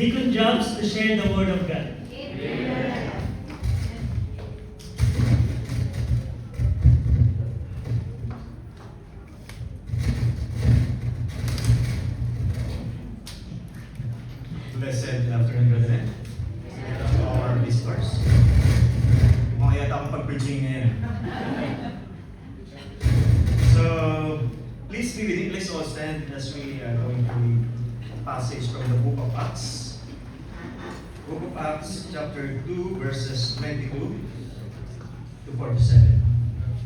deacon jobs to share the Word of God. Blessed afternoon, brethren. Our visitors. Mga yata akong pag-preaching ngayon. So, please be with me. Let's all stand as we are going to read a passage from the book of Acts. Book of Acts, chapter 2, verses 22 to 47.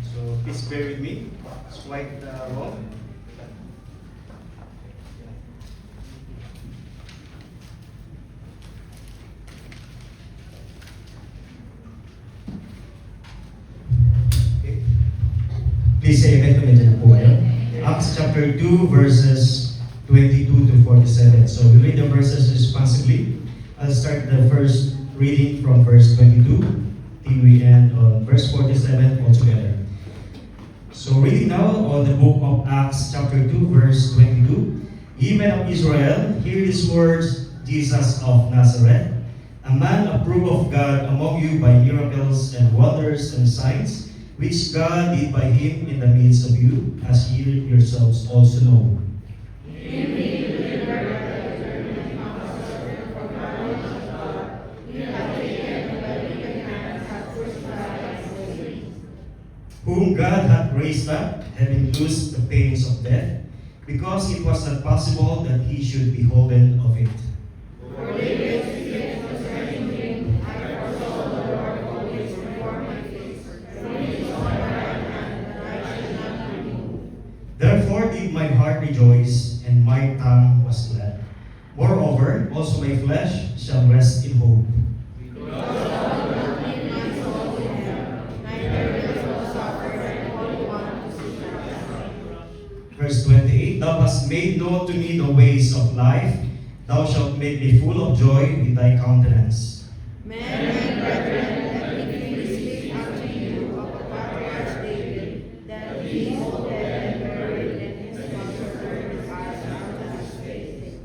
So, please bear with me. It's quite long. Please say amen to medyo na po kayo. Acts chapter 2 verses 22 to 47. So we read the verses responsibly. I'll start the first reading from verse 22 till we end on verse 47 altogether. So reading now on the book of Acts chapter 2 verse 22. Ye men of Israel, hear these words, Jesus of Nazareth, a man approved of God among you by miracles and wonders and signs, which God did by him in the midst of you, as ye yourselves also know. Whom God hath raised up, having loosed the pains of death, because it was not possible that he should be holden of it. Therefore did my heart rejoice, and my tongue was glad. Moreover, also my flesh shall rest in hope. Verse 28, Thou hast made known to me the ways of life. Thou shalt make me full of joy with thy countenance. Men and brethren, let me speak unto you of the patriarch David, that he is dead and buried, and his comforter is unto his faith.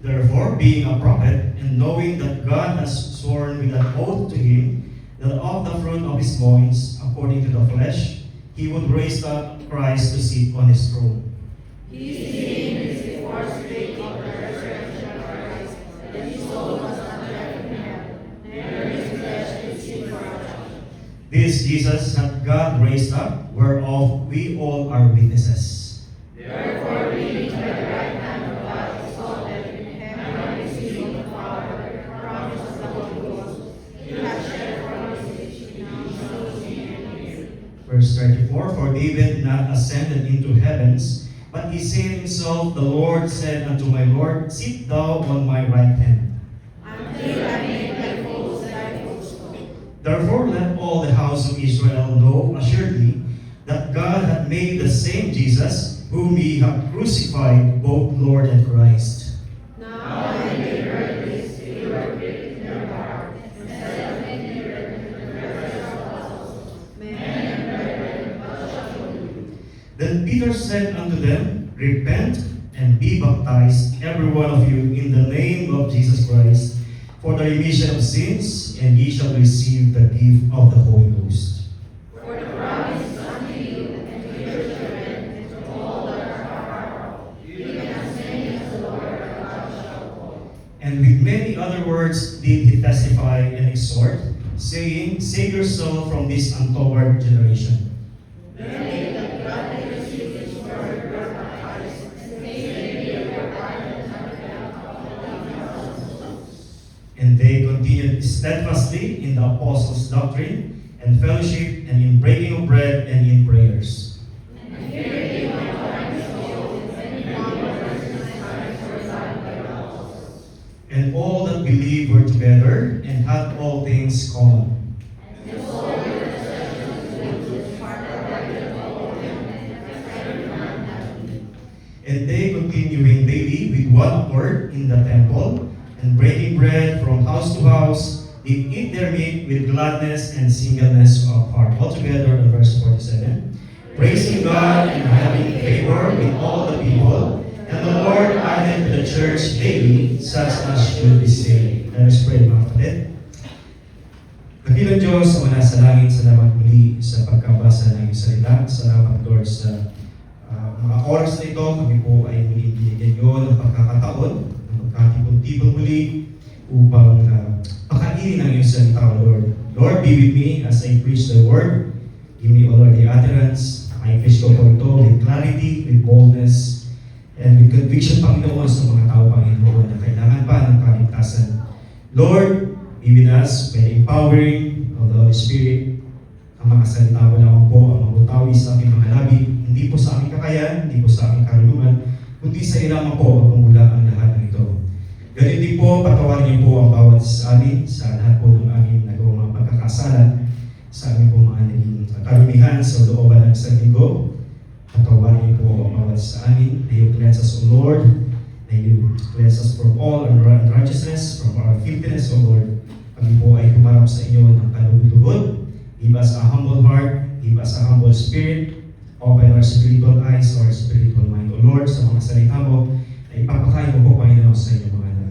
Therefore, being a prophet, and knowing that God has sworn with an oath to him, that of the fruit of his loins, according to the flesh, he would raise up Christ to sit on his throne. He seeing is before speak of the resurrection of Christ, that his soul was not left in hell, neither his flesh is seen corruption. This Jesus hath God raised up, whereof we all are witnesses. Therefore, being by the right hand of God exalted in heaven, and receiving the Father, the promise of the Holy Ghost, he hath shed from his rich now shows me and you. Verse 34, For David not ascended into heavens, but he said himself, The Lord said unto my Lord, Sit thou on my right hand. Until I make thy foes thy footstool. Therefore let all the house of Israel know assuredly that God hath made the same Jesus, whom ye have crucified, both Lord and Christ. Now when they heard this, they were gripped in their heart, and said unto the brethren and the rest of the apostles, Men and brethren, what shall we do? Then Peter said unto them, Repent and be baptized, every one of you, in the name of Jesus Christ, for the remission of sins, and ye shall receive the gift of the Holy Ghost. For the promise is unto you, and to your children, and to all that are far off, even as many as the Lord our God shall call. And with many other words did he testify and exhort, saying, Save yourself from this untoward generation. Then they that gladly received his word were baptized, and they did their pardon unto them of the apostles. And they continued steadfastly in the apostles' doctrine and fellowship, and in breaking of bread, and in prayers. And here they went on so, and many wonders and signs were done by the apostles. And all that believed were together, and had all things common. And the soul their possessions which parted by them all of them, and every man had need. And they continuing daily with one accord in the temple, and breaking bread from house to house, did eat their meat with gladness and singleness of heart. Altogether, in verse 47, praising God and having favor with all the people, and the Lord added added to the church daily, such as should be saved. Let us pray, mga kapatid. Dakilang Diyos, ang nasa langit, salamat muli sa pagkabasa ng iyong salita. Salamat, Lord, sa mga oras na ito. Kami po ay muli binigyan nyo ng pagkakataon, ng magkatipon-tipon muli upang pakainin ang iyong salita, Lord. Lord, be with me as I preach the word. Give me, O Lord, the utterance. I preach ko po ito with clarity, with boldness, and with conviction, Panginoon, sa mga tao, Panginoon, na kailangan pa ng kaligtasan. Lord, be with us by the empowering of the Holy Spirit. Ang mga salita ko lamang po ang mabutawi sa aming mga labi, hindi po sa aming kakayahan, hindi po sa aming karunungan, kundi sa iyo lamang po magmumula ang lahat ng ito. Ganun din po, patawarin niyo po ang bawat sa amin, sa lahat po ng aming nagawang mga pagkakasala, sa aming po mga naging karumihan sa looban ng isang linggo. Patawarin niyo po ang bawat sa amin. May you cleanse us, O Lord. May you cleanse us from all unrighteousness, from our filthiness, O Lord. Kami po ay humarap sa inyo ng kalugod-lugod. Give us a humble heart, give us a humble spirit, open our spiritual eyes, our spiritual mind, O Lord, sa mga salita mo, na ipapakain mo po, Panginoon, sa inyong mga anak.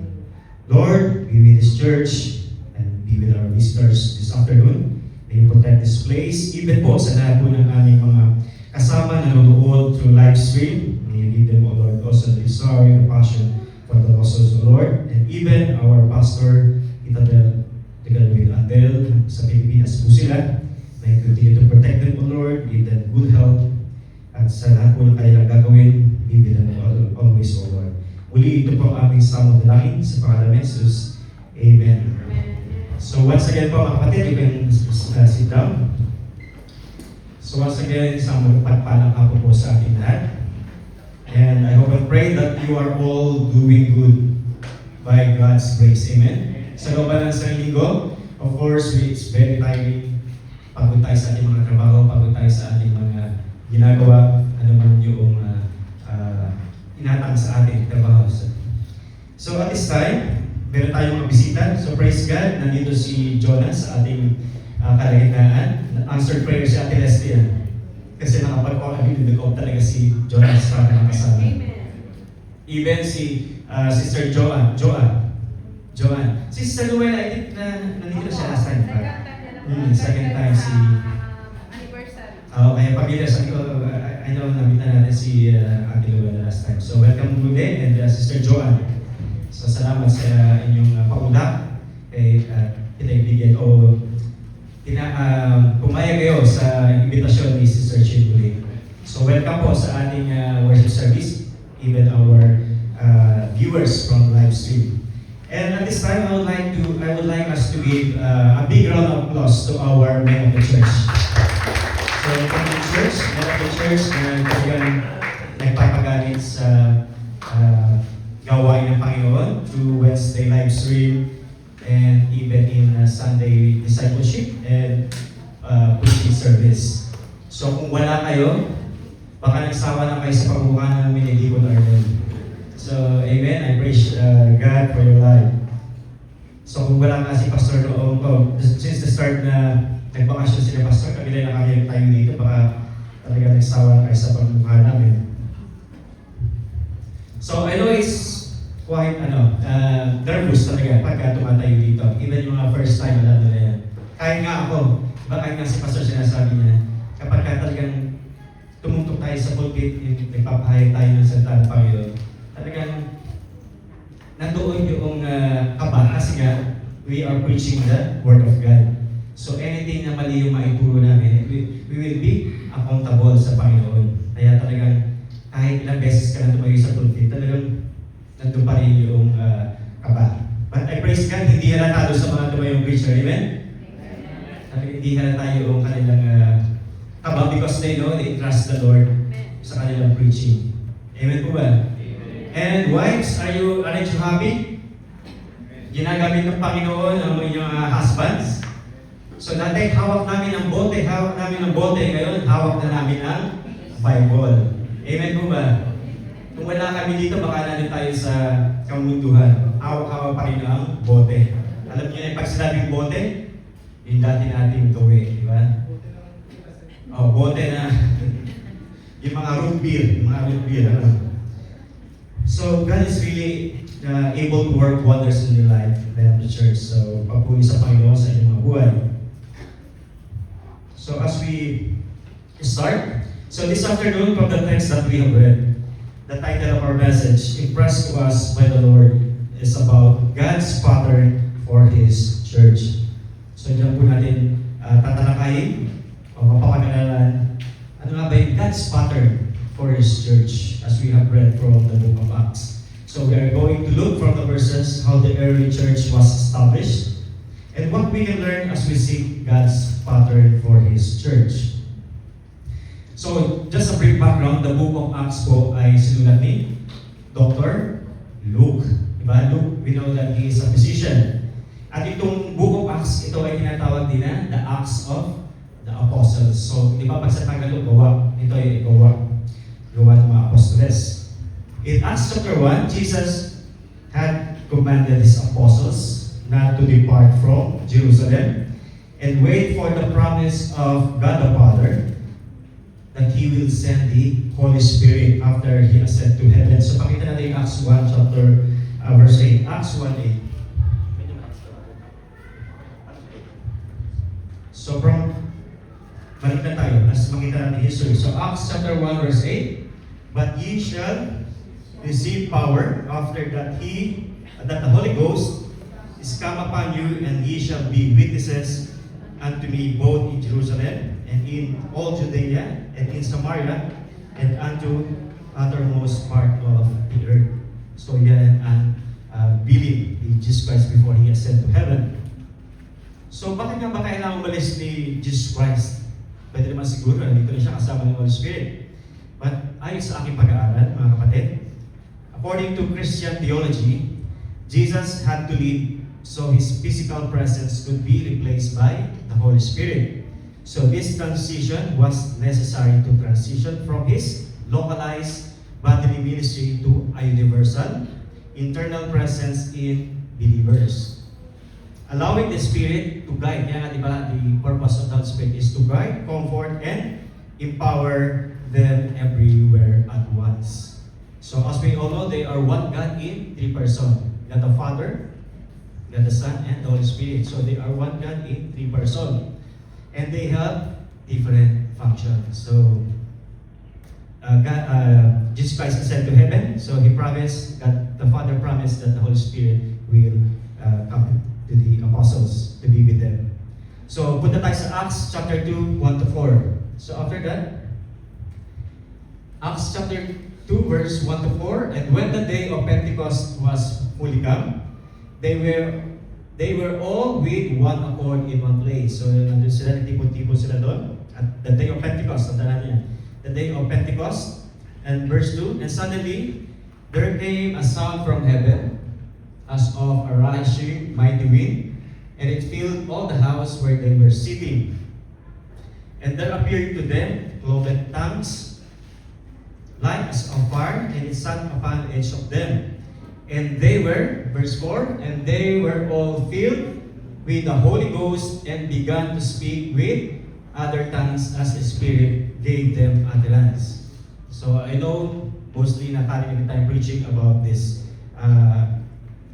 Lord, be with this church, and be with our visitors this afternoon. May you protect this place, even po sa lahat po ng aming mga kasama na nanonood through live stream. May you give them, O Lord, also the desire and passion for the lost souls, O Lord, and even our pastor, Itadel, together with Adel, sa Pilipinas po sila. May continue to protect them, O Lord, give them good health, at sa lahat po ng kanilang gagawin, be with them always, O Lord. Muli, ito po ang aming samang dalangin sa pangalan ni Jesus. Amen. So once again po, mga kapatid, you can sit down. So once again, isang magpagpalang ako po sa ating lahat. And I hope and pray that you are all doing good by God's grace. Amen. Sa looban ng isang linggo, of course, it's very tiring. Pagod tayo sa ating mga trabaho, pagod tayo sa ating mga ginagawa, ano man yung inatang sa ating trabaho. So at this time, meron tayong mga bisita. So praise God, nandito si Jonas sa ating kalagitnaan. Answered prayer si Ate Leslie. Kasi nakapag-on talaga si Jonas sa ating kasama. Even si Sister Joanne. Si Sister Luella, I think na nandito na siya last time. Second time si... kaya pamilya sa I know nabita natin si Ate Luella last time. So welcome muli, and Sister Joanne. So salamat sa inyong pauna. Pinaibigan o pumayag kayo sa invitasyon ni Sister Chin muli. So welcome po sa ating worship service, even our viewers from live stream. And at this time, I would like us to give a big round of applause to our men of the church. So, men of the church na talagang nagpapagamit sa gawain ng Panginoon through Wednesday live stream and even in Sunday discipleship and preaching service. So, kung wala kayo, baka nagsawa na kayo sa pagbubukan namin ni Deacon Arnold. So, amen. I praise God for your life. So, kung wala nga si Pastor noong, since the start na nagbakasyon sila Pastor, kabila na kami tayo dito, baka talaga nagsawa na kayo sa pagmumukha namin. So, I know it's quite, nervous talaga pagka tumatayo dito. Even yung mga first time, alam nila yan. Kahit nga ako, kahit nga si Pastor sinasabi niya, kapag ka talagang tumutok tayo sa pulpit, nagpapahayag tayo ng salita ng Panginoon, talagang nandoon yung kaba kasi nga we are preaching the Word of God. So anything na mali yung maituro namin, we will be accountable sa Panginoon. Kaya talagang kahit ilang beses ka na tumayo sa pulpit, talagang nandun pa rin yung kaba. But I praise God, hindi halatado sa mga tumayong preacher. Amen? Talagang hindi halata yung kanilang kaba because they know they trust the Lord sa kanilang preaching. Amen po ba? And wives, aren't you happy? Ginagamit ng Panginoon ang inyong husbands. So dati hawak namin ang bote, ngayon hawak na namin ang Bible. Amen po ba? Kung wala kami dito, baka natin tayo sa kamunduhan. Hawak-hawak pa rin ang bote. Alam niyo na pag sinabing bote, yung dati nating tuwi, di ba? Bote na yung mga root beer, ano. So God is really able to work wonders in your life and the church. So papuri sa Panginoon sa inyong mga buhay. So as we start, so this afternoon from the text that we have read, the title of our message, impressed to us by the Lord, is about God's pattern for His church. So diyan po natin tatalakayin o mapapag-aralan ano nga ba yung God's pattern for His church as we have read from the book of Acts. So we are going to look from the verses how the early church was established and what we can learn as we seek God's pattern for His church. So just a brief background, the book of Acts po ay sinulat ni Dr. Luke. Diba? Luke, we know that he is a physician. At itong book of Acts, ito ay tinatawag din na the Acts of the Apostles. So, di ba pag sa Tagalog, gawa, ito ay gawa ng mga apostoles. In Acts chapter 1, Jesus had commanded His apostles not to depart from Jerusalem and wait for the promise of God the Father that He will send the Holy Spirit after He ascended to heaven. So pakita natin yung Acts 1 chapter verse 8. Acts 1:8. So balik na tayo as makita natin history. So Acts chapter 1 verse 8. But ye shall receive power after that the Holy Ghost is come upon you, and ye shall be witnesses unto me both in Jerusalem and in all Judea and in Samaria and unto uttermost part of the earth. So yan ang believe in Jesus Christ before He ascended to heaven. So bakit nga ba kailangan umalis ni Jesus Christ? Pwede naman siguro na dito na siya kasama ng Holy Spirit. But ayon sa aking pag-aaral, mga kapatid, according to Christian theology, Jesus had to leave so His physical presence could be replaced by the Holy Spirit. So this transition was necessary to transition from His localized bodily ministry to a universal, internal presence in believers. Allowing the Spirit to guide, kaya nga diba, the purpose of the Holy Spirit is to guide, comfort, and empower them everywhere at once. So as we all know, they are one God in three persons. God the Father, God the Son, and the Holy Spirit. So they are one God in three persons. And they have different functions. So Jesus Christ ascended to heaven. So He promised, God the Father promised that the Holy Spirit will come to the apostles to be with them. So punta tayo sa Acts chapter 2, 1-4. So after that, Acts chapter 2 verse 1-4, and when the day of Pentecost was fully come, they were all with one accord in one place. So nandun sila, nagtipon-tipon sila doon. At the day of Pentecost, tandaan niya. The day of Pentecost, and verse 2, and suddenly there came a sound from heaven, as of a rushing mighty wind, and it filled all the house where they were sitting. And there appeared to them cloven tongues, like as of fire, and it sat upon each of them. And they were, verse 4, and they were all filled with the Holy Ghost and began to speak with other tongues as the Spirit gave them utterance. So I know mostly nakarinig tayo preaching about this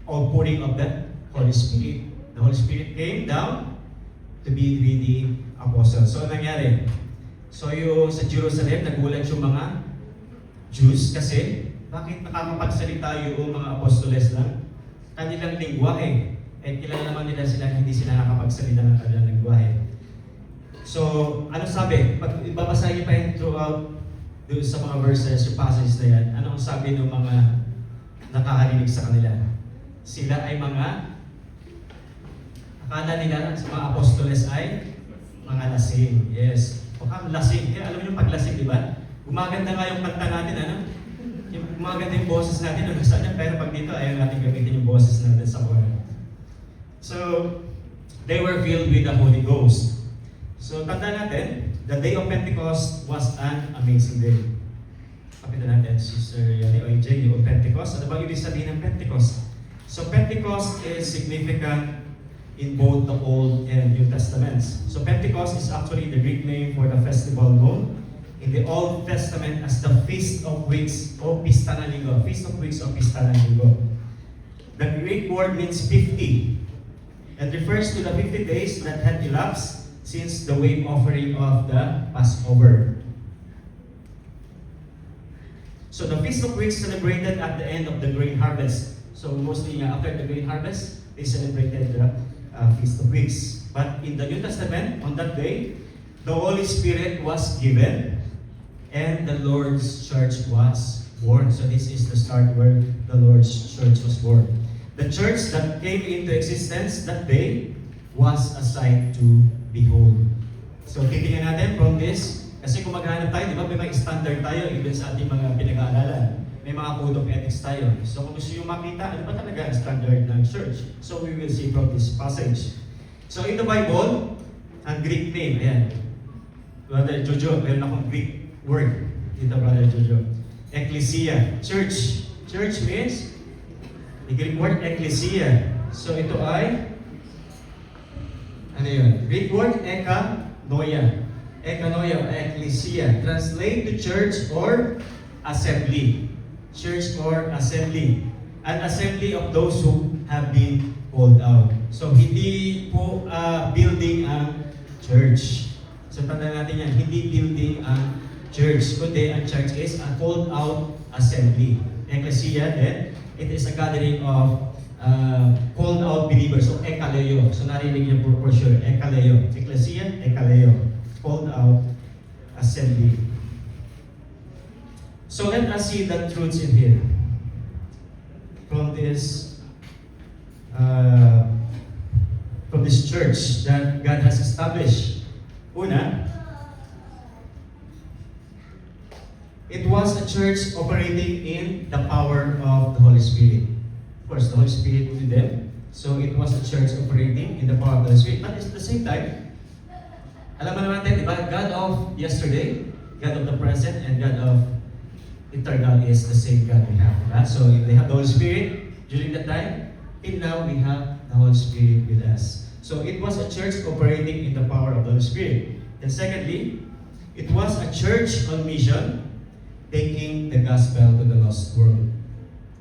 outpouring of the Holy Spirit. The Holy Spirit came down to be with the apostles. So ano nangyari? So yung sa Jerusalem, nagulat yung mga Jews kasi bakit nakakapagsalita yung mga apostoles lang? Kanilang lingwahe. Eh kilala naman nila sila hindi sila nakapagsalita ng kanilang lingwahe. So, ano sabi? Pag ibabasahin pa yun throughout doon sa mga verses, yung passages na yan, ano ang sabi ng mga nakahalinig sa kanila? Sila ay mga, akala nila sa mga apostoles ay mga lasing. Yes. Baka lasing. Kaya alam niyo yung paglasing, di ba? Gumaganda nga yung kanta natin, ano? Gumaganda yung boses natin, ano saan yan? Pero pag dito, ayaw natin gamitin yung boses natin sa choir. So, they were filled with the Holy Ghost. So, tanda natin, the day of Pentecost was an amazing day. Kapita natin, Sister Yani OJ, yung Pentecost. Ano ba ibig sabihin ng Pentecost? So, Pentecost is significant in both the Old and New Testaments. So, Pentecost is actually the Greek name for the festival known in the Old Testament as the Feast of Weeks o Pista ng Linggo. Feast of Weeks o Pista ng Linggo. The Greek word means 50. It refers to the 50 days that had elapsed since the wave offering of the Passover. So the Feast of Weeks celebrated at the end of the grain harvest. So mostly after the grain harvest, they celebrated the Feast of Weeks. But in the New Testament, on that day, the Holy Spirit was given and the Lord's Church was born. So this is the start where the Lord's Church was born. The church that came into existence that day was a sight to behold. So titingnan natin from this, kasi kung maghanap tayo, di ba, may mga standard tayo even sa ating mga pinag-aaralan. May mga code of ethics tayo. So kung gusto nyo makita, ano ba talaga ang standard ng church? So we will see from this passage. So in the Bible, ang Greek name, ayan. Brother Jojo, meron akong Greek word dito, Brother Jojo. Ecclesia, church. Church means, the Greek word, ecclesia. So ito ay, ano yun? Greek word, ekanoia. Ekanoia, ecclesia. Translate to church or assembly. Church or assembly. An assembly of those who have been called out. So hindi po building ang church. So tandaan natin yan, hindi building ang church, kundi ang church is a called out assembly. Ecclesia, then, it is a gathering of called out believers. So ekaleo. So narinig niyo for sure. Ekaleo. Ecclesia, ekaleo. Called out assembly. So let us see the truths in here. From this church that God has established. Una, it was a church operating in the power of the Holy Spirit. Of course, the Holy Spirit with them. So it was a church operating in the power of the Holy Spirit. But at the same time, alam mo naman natin, di ba? God of yesterday, God of the present, and God of eternal is the same God we have. Diba? So they have the Holy Spirit during that time. Till now, we have the Holy Spirit with us. So it was a church operating in the power of the Holy Spirit. And secondly, it was a church on mission, taking the gospel to the lost world.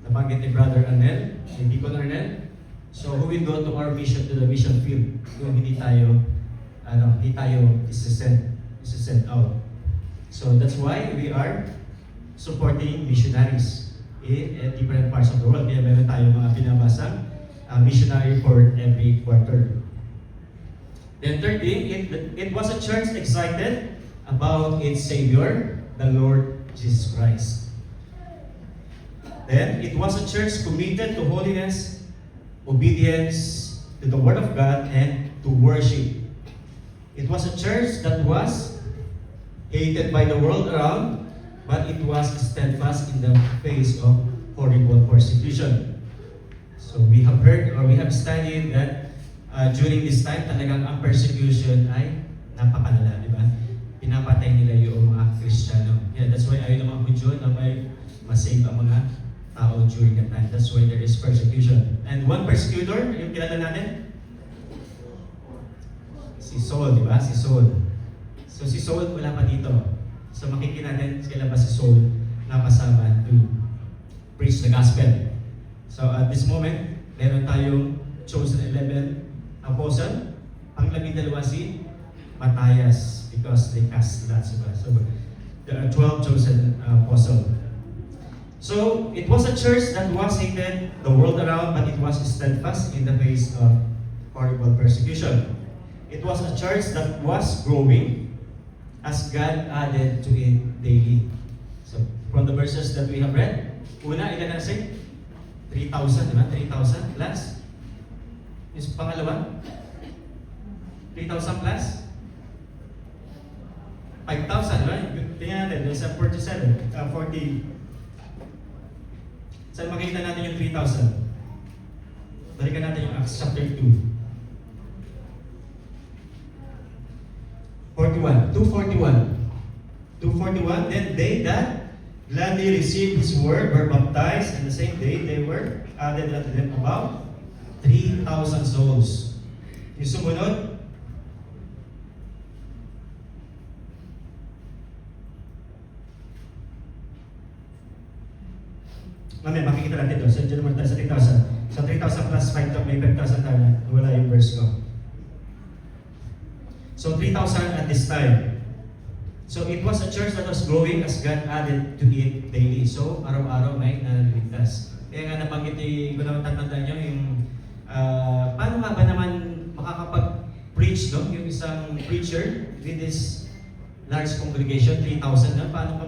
Nabanggit ni Brother Arnel, ni Deacon Arnel. So who will go to our mission, to the mission field? Yung hindi tayo isasend out. So that's why we are supporting missionaries in different parts of the world. Kaya meron tayong mga pinabasang missionary for every quarter. Then thirdly, it was a church excited about its Savior, the Lord Jesus Christ. Then it was a church committed to holiness, obedience to the Word of God, and to worship. It was a church that was hated by the world around, but it was steadfast in the face of horrible persecution. So we have heard or we have studied that during this time talagang ang persecution ay napakalala, di ba? Pinapatay nila yung mga Kristiyano. Yeah, that's why ayaw ng mga Hudyo na may masave ang mga tao during that time. That's why there is persecution. And one persecutor, yung kilala natin? Si Saul, di ba? Si Saul. So si Saul wala pa dito. So makikita natin kailan ba si Saul napasama to preach the gospel. So at this moment, meron tayong chosen 11 apostle. Ang 12 si Matthias because they cast lots of us. So there are 12 chosen apostle. So it was a church that was hated the world around, but it was steadfast in the face of horrible persecution. It was a church that was growing as God added to it daily. So from the verses that we have read, una, ilan na say? 3,000, di ba? 3,000 plus. Yung pangalawa? 3,000 plus? 5,000, di ba? Tingnan natin, there's a 40. Saan makikita natin yung 3,000? Balikan natin yung Acts chapter 2. 241. Then they that gladly received his word were baptized, and the same day they were added unto them about 3,000 souls. Yung sumunod, Mamaya, makikita natin doon. So, dyan naman tayo sa 3,000. So, 3,000 plus 5,000, may 5,000 tayo na. Wala yung verse ko. So, 3,000 at this time. So, it was a church that was growing as God added to it daily. So, araw-araw may naliligtas. Kaya nga nabanggit ko naman tatandaan nyo yung paano nga ba naman makakapag-preach, no? Yung isang preacher with this large congregation, 3,000 na, paano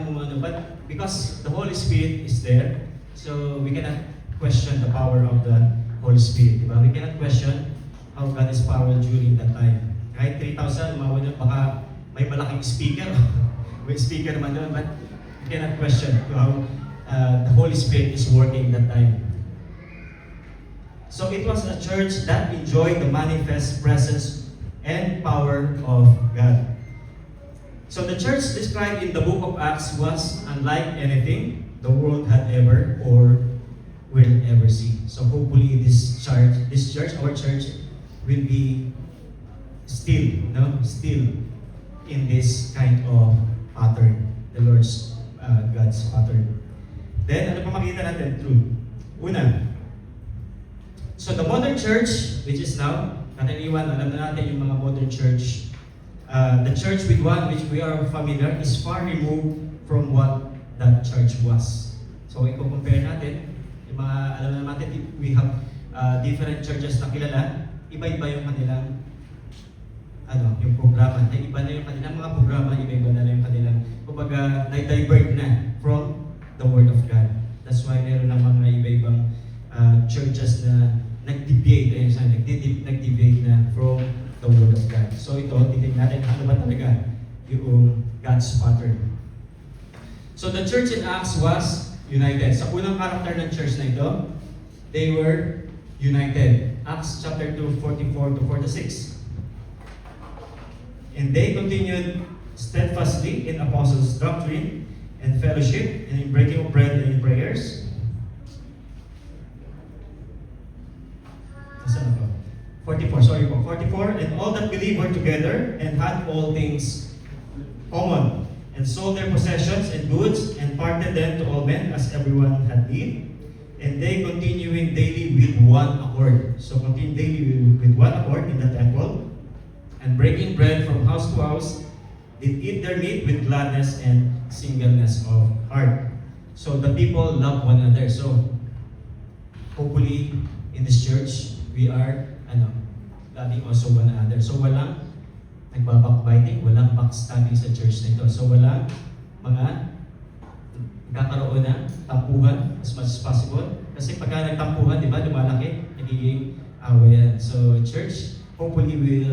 mo ano? But because the Holy Spirit is there, so we cannot question the power of the Holy Spirit, diba? We cannot question how God is powerful during that time. Kahit 3,000, umawin na, baka may malaking speaker, may speaker man doon, but we cannot question how the Holy Spirit is working that time. So it was a church that enjoyed the manifest presence and power of God. So the church described in the book of Acts was unlike anything the world had ever or will ever see. So hopefully this church, our church, will be still in this kind of pattern, the Lord's God's pattern. Then ano pa makita natin? True. Una, so the modern church, which is now, karaniwan, alam na natin yung mga modern church, the church with one which we are familiar is far removed from what that church was. So i-compare natin, yung mga, alam na natin, we have different churches na kilala, iba-iba yung kanilang yung programa. Iba na yung kanilang mga programa, iba-iba na yung kanilang, kumbaga, na-divert na from the Word of God. That's why meron ng mga iba-ibang churches na nag-deviate na from the Word of God. So ito, titignan natin ano ba talaga yung God's pattern. So the church in Acts was united. Sa unang character ng church na ito, they were united. Acts chapter 2, 44 to 46. And they continued steadfastly in apostles' doctrine and fellowship, and in breaking of bread and in prayers. Saan ako? 44, and all that believed were together and had all things common, and sold their possessions and goods, and parted them to all men as everyone had need. And they continuing daily with one accord. So continue daily with one accord in the temple, and breaking bread from house to house, did eat their meat with gladness and singleness of heart. So the people love one another. So hopefully in this church, we are loving also one another. So walang nagbabakbiting, walang backstabbing sa church na ito. So walang mga nagkakaroon ng tampuhan as much as possible. Kasi pagka nagtampuhan, di ba, lumalaki, nagiging awayan. So church, hopefully we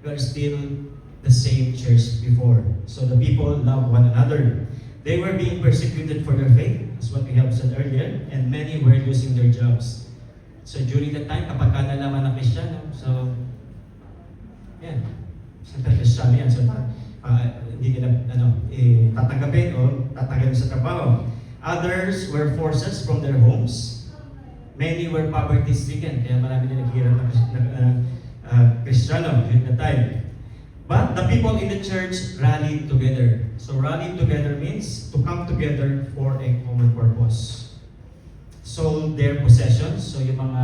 are still the same church before. So the people love one another. They were being persecuted for their faith, as what we have said earlier, and many were losing their jobs. So during that time, kapag ka nalaman ng Kristiyano, so yan, siyempre Kristiyano yan, so hindi nila tatanggapin o tatanggalin sa trabaho. Others were forced from their homes. Many were poverty-stricken, kaya marami na naghihirap ng Kristiyano during that time. But the people in the church rallied together. So rallied together means to come together for a common purpose. Sold their possessions. So yung mga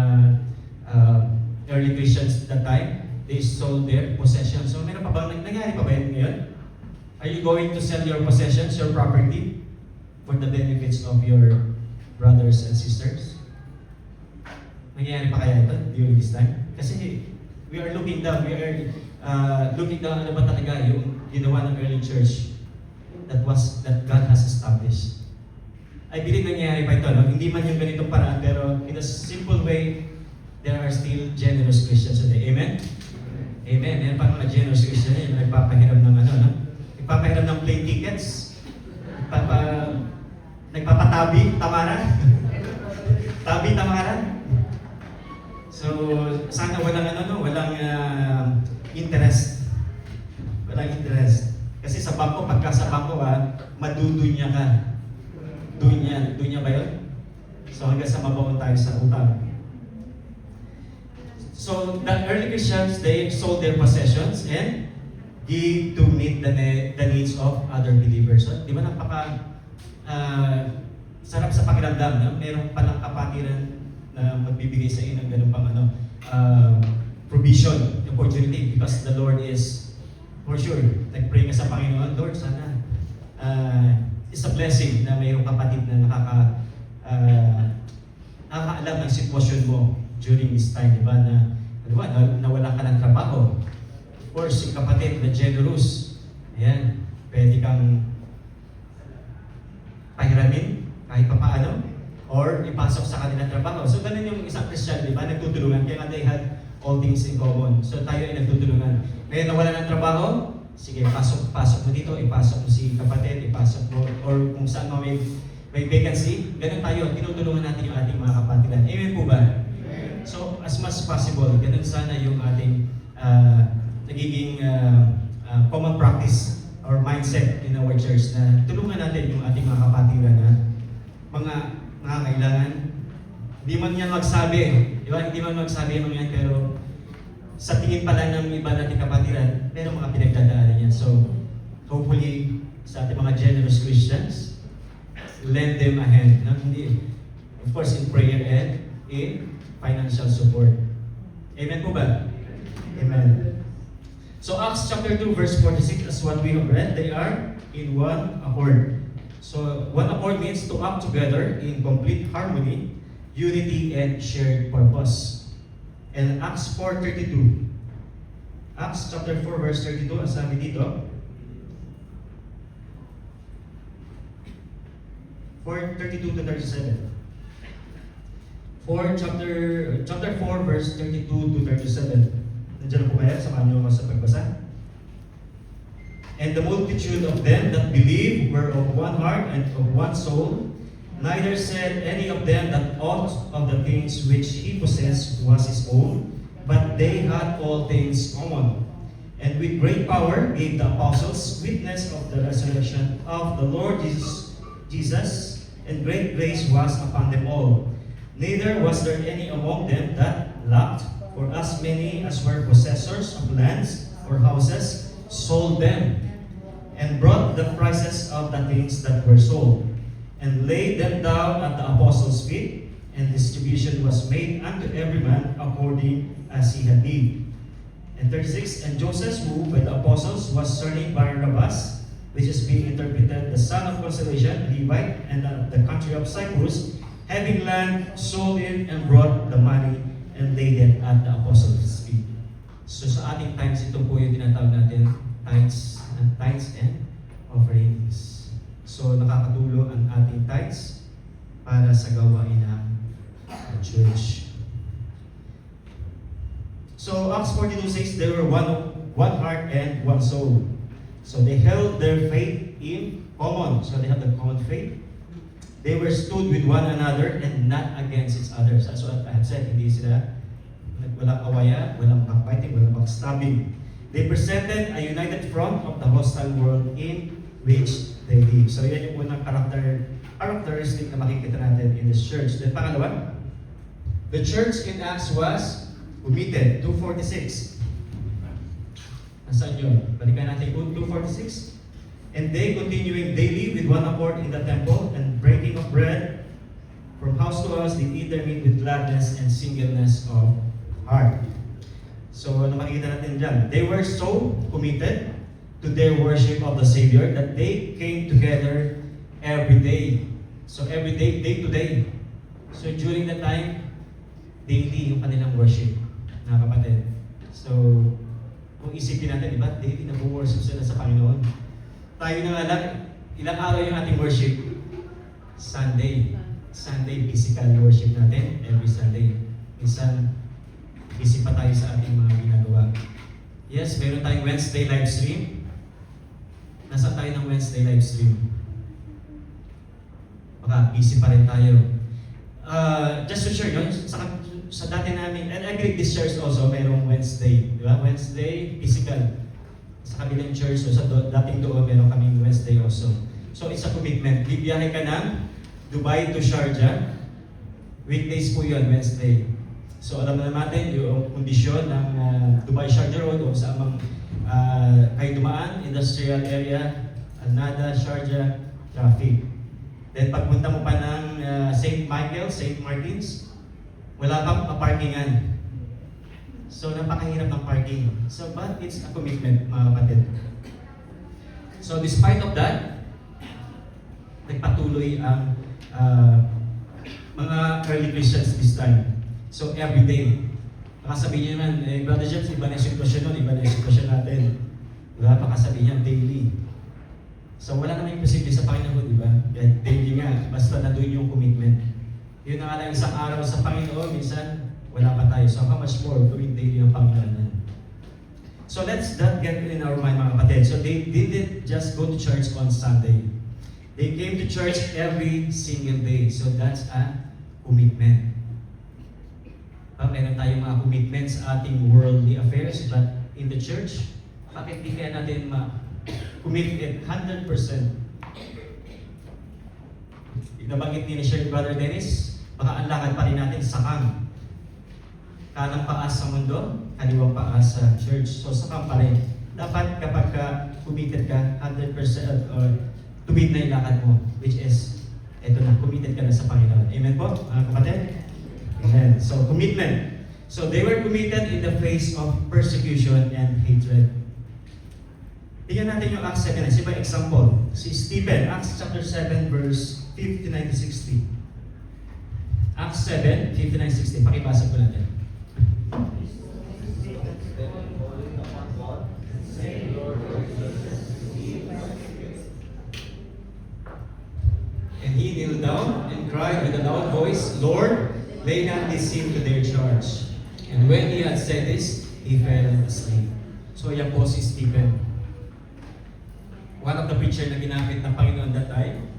early Christians at that time, they sold their possessions. So meron pa ba, nangyari pa ba yun ngayon? Are you going to sell your possessions, your property, for the benefits of your brothers and sisters? Nangyari pa kaya ito during this time? Kasi we are looking down, ano ba talaga yung ginawa ng early church that God has established. I believe nangyayari pa ito, no? Hindi man yung ganitong paraan, pero in a simple way, there are still generous Christians today. Amen? Amen. Yan pa mga generous Christians, yung nagpapahiram ng nagpapahiram ng plane tickets, nagpapatabi, tamaran, tabi, tamaran. So, sana walang interest. Walang interest. Kasi sa bangko, pagka sa bangko, madudunya ka. Dunya ba yun? So hanggang sa mabaon tayo sa utang. So the early Christians, they sold their possessions and give to meet the needs of other believers. So, di ba sarap sa pakiramdam na meron palang kapatiran na magbibigay sa inyo ng ganun pang provision, opportunity, because the Lord is, for sure, nag-pray ka sa Panginoon, Lord, sana it's a blessing na mayroong kapatid na nakakaalam ng sitwasyon mo during this time, di ba, na nawala ka ng trabaho. Of course, yung kapatid na generous, ayan, pwede kang pahiramin kahit pa paano, or ipasok sa kanilang trabaho. So, ganun yung isang Christian, di ba, nagtutulungan, kaya nga they had all things in common. So, tayo ay nagtutulungan. Ngayon, nawala ng trabaho, sige, pasok mo dito, ipasok mo si kapatid, ipasok mo, or kung saan mo may vacancy, ganun tayo, tinutulungan natin yung ating mga kapatiran. Amen po ba? Amen. So, as much as possible, ganun sana yung ating nagiging common practice or mindset in our church na tulungan natin yung ating mga kapatiran na mga kailangan. Hindi man yan magsabi, di ba? Hindi man magsabi yung yan, pero sa tingin pala ng iba nating kapatiran, meron mga pinagdadaanan yan. So, hopefully, sa ating mga generous Christians, lend them a hand. No? Hindi, of course, in prayer and in financial support. Amen po ba? Amen. So, Acts chapter 2, verse 46, as what we have read, they are in one accord. So, one accord means to act together in complete harmony, unity, and shared purpose. And Acts 4:32. Acts chapter 4, verse 32, ang sabi dito, 4:32 to 37. Chapter 4, verse 32 to 37. Nandiyan po kaya, samahan niyo ako sa pagbasa. And the multitude of them that believed were of one heart and of one soul. Neither said any of them that aught of the things which he possessed was his own, but they had all things common. And with great power gave the apostles witness of the resurrection of the Lord Jesus, and great grace was upon them all. Neither was there any among them that lacked, for as many as were possessors of lands or houses sold them, and brought the prices of the things that were sold, and laid them down at the apostles' feet, and distribution was made unto every man according as he had need. And 36, and Joseph, who by the apostles was surnamed Barnabas, which is being interpreted the son of consolation, Levite, and the country of Cyprus, having land, sold it, and brought the money, and laid it at the apostles' feet. So sa ating times, ito po yung tinatawag natin, tithes and offerings. So nakakatulong ang ating tithes para sa gawain ng church. So Acts 42 says they were one heart and one soul. So they held their faith in common. So they had the common faith. They were stood with one another and not against each other. So that's what I have said. Hindi sila walang awayan, walang backbiting, walang backstabbing. They presented a united front of the hostile world in which they live. So yan yung unang characteristic na makikita natin in this church. Then pangalawa, the church in Acts was committed. 2:46. Nasaan yun? Balikan natin 2:46. And they continuing daily with one accord in the temple and breaking of bread from house to house, they eat their meat with gladness and singleness of heart. So, ano makikita natin dyan? They were so committed to their worship of the Savior that they came together every day. So, every day, day to day. So, during that time, daily yung kanilang worship, mga kapatid. So, kung isipin natin, di ba? Daily nag-worship sila sa Panginoon. Tayo na nga lang, ilang araw yung ating worship? Sunday. Sunday, physical worship natin, every Sunday. Minsan, busy pa tayo sa ating mga ginagawa. Yes, meron tayong Wednesday live stream. Nasa tayo ng Wednesday live stream? Baka busy pa rin tayo. Just to share, no? Sa dati namin, and I believe this church also, merong Wednesday. Di ba? Wednesday, physical. Sa kabilang church, so sa dating doon, meron kaming Wednesday also. So it's a commitment. Bibiyahe ka ng Dubai to Sharjah. Weekdays po yun, Wednesday. So alam na natin yung kondisyon ng Dubai-Sharjah Road kung saan mang kayo dumaan, industrial area, Al-Nada, Sharjah, traffic. Then pagpunta mo pa ng Michael, St. Martin's, wala pang maparkingan. So, napakahirap ng parking. So, but it's a commitment, mga kapatid. So, despite of that, nagpatuloy ang mga early Christians this time. So, every day. Baka sabihin niyo naman, Brother James, iba na yung sitwasyon nun, iba na yung sitwasyon natin. Diba? Baka sabihin niya, daily. So, wala naman imposible sa Panginoon, di ba? Daily nga, basta nandun yung commitment. Yun na nga lang, isang araw sa Panginoon, minsan, wala pa tayo. So, how much more gawin daily ng Panginoon? So, let's not get in our mind, mga kapatid. So, they didn't just go to church on Sunday. They came to church every single day. So, that's a commitment. Meron tayong mga commitments sa ating worldly affairs, but in the church, bakit di kaya natin ma-commit it 100%? Nabanggit ni Share Brother Dennis, baka ang lakad pa rin natin sakang. Kanang paas sa mundo, kaliwang paas sa church. So sakang pa rin. Dapat kapag committed ka 100% or tumid na yung lakad mo, which is, eto na, committed ka na sa Panginoon. Amen po, mga kapatid? Amen. So, commitment. So, they were committed in the face of persecution and hatred. Tingnan natin yung Acts 7. Isa ba example? Si Stephen, Acts chapter 7, verse 59 to 60. Acts 7, 59-60. Pakibasa ko natin. And he kneeled down and cried with a loud voice, Lord, lay not this sin to their charge. And when he had said this, he fell asleep. So yan po si Stephen. One of the preacher na ginamit ng Panginoon that time,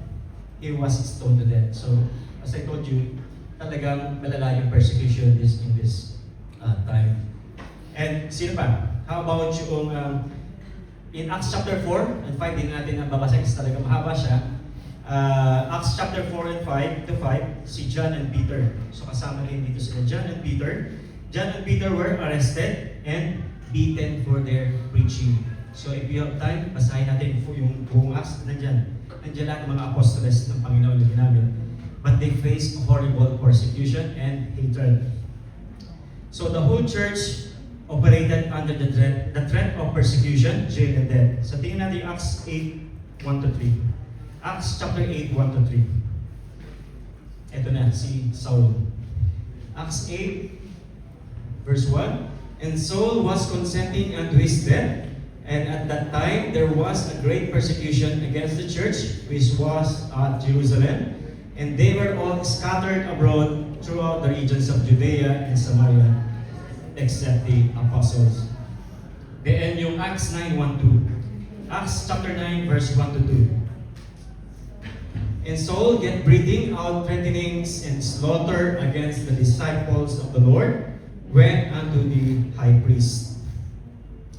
he was stoned to death. So, as I told you, talagang malala yung persecution in this time. And sino pa? How about yung in Acts chapter 4 and 5, din natin ang babasahin kasi talaga mahaba siya. Acts chapter 4 and 5 to 5, si John and Peter. So kasama rin dito sila John and Peter. John and Peter were arrested and beaten for their preaching. So if you have time, basahin natin yung buong Acts. Nandiyan lahat ng mga apostoles ng Panginoon na ginamit. But they faced horrible persecution and hatred. So the whole church operated under the threat of persecution, jail, and death. So tingnan natin yung Acts 8, 1 to 3. Acts chapter 8, 1 to 3. Ito na, si Saul. Acts 8, verse 1. And Saul was consenting unto his death, and at that time there was a great persecution against the church, which was at Jerusalem, and they were all scattered abroad throughout the regions of Judea and Samaria, except the apostles. Then yung Acts 9, 1 to 2. Acts chapter 9, verse 1 to 2. And Saul, yet breathing out threatenings and slaughter against the disciples of the Lord, went unto the high priest.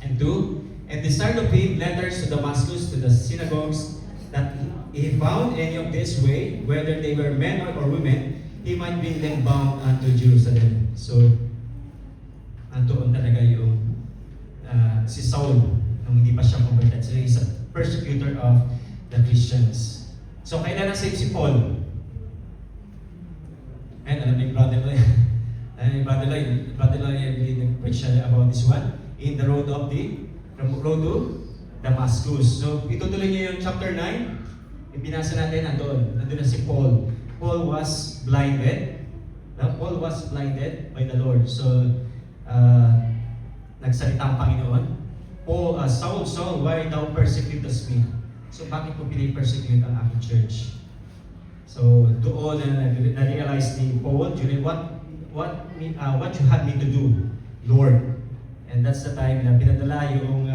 And 2, and desired of him letters to Damascus, to the synagogues, that if he found any of this way, whether they were men or women, he might bring them bound unto Jerusalem. So, andoon talaga yung si Saul, nung hindi pa siya converted. So, he's a persecutor of the Christians. So, kailan na-save si Paul? And alam niyo, brother Lloyd, I believe nag-preach siya about this one, in the road from road to Damascus. So, itutuloy niyo yung chapter 9, ibinasa natin, nandun na si Paul. Paul was blinded. Paul was blinded by the Lord. So, nagsalita ang Panginoon. Saul, why thou persecutest me? So bakit mo pinipersecute ang aking church? So doon na-realize ni Paul, Julian, what you had me to do, Lord. And that's the time na pinadala yung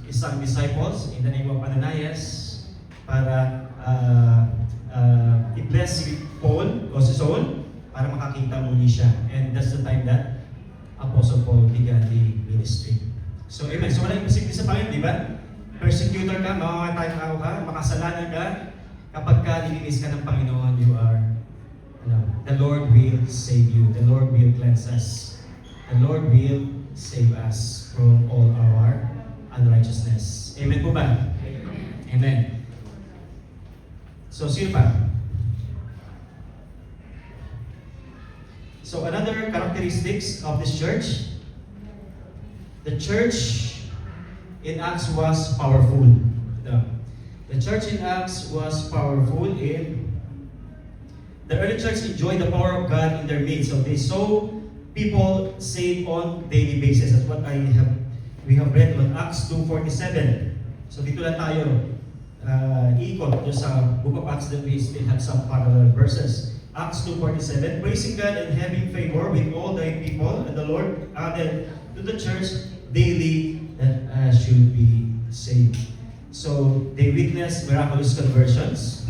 isang disciples in the name of Ananias para i-bless si Paul o si Saul para makakita muli siya. And that's the time that Apostle Paul began the ministry. So amen. So wala yung posible sa Panginoon, di ba? Persecutor ka, mamamatay ka, makasalanan ka, kapag ka nilinis ka ng Panginoon, you are, the Lord will save you. The Lord will cleanse us. The Lord will save us from all our unrighteousness. Amen po ba? Amen. So, sino pa? So another characteristics of this church, the church in Acts was powerful. The church in Acts was powerful in the early church enjoyed the power of God in their midst. So they saw people saved on daily basis. That's what we have read on Acts 2:47. So dito lang tayo ikot doon sa book of Acts that we still have some parallel verses. Acts 2:47, praising God and having favor with all thy people, and the Lord added to the church daily that should be saved. So they witnessed miraculous conversions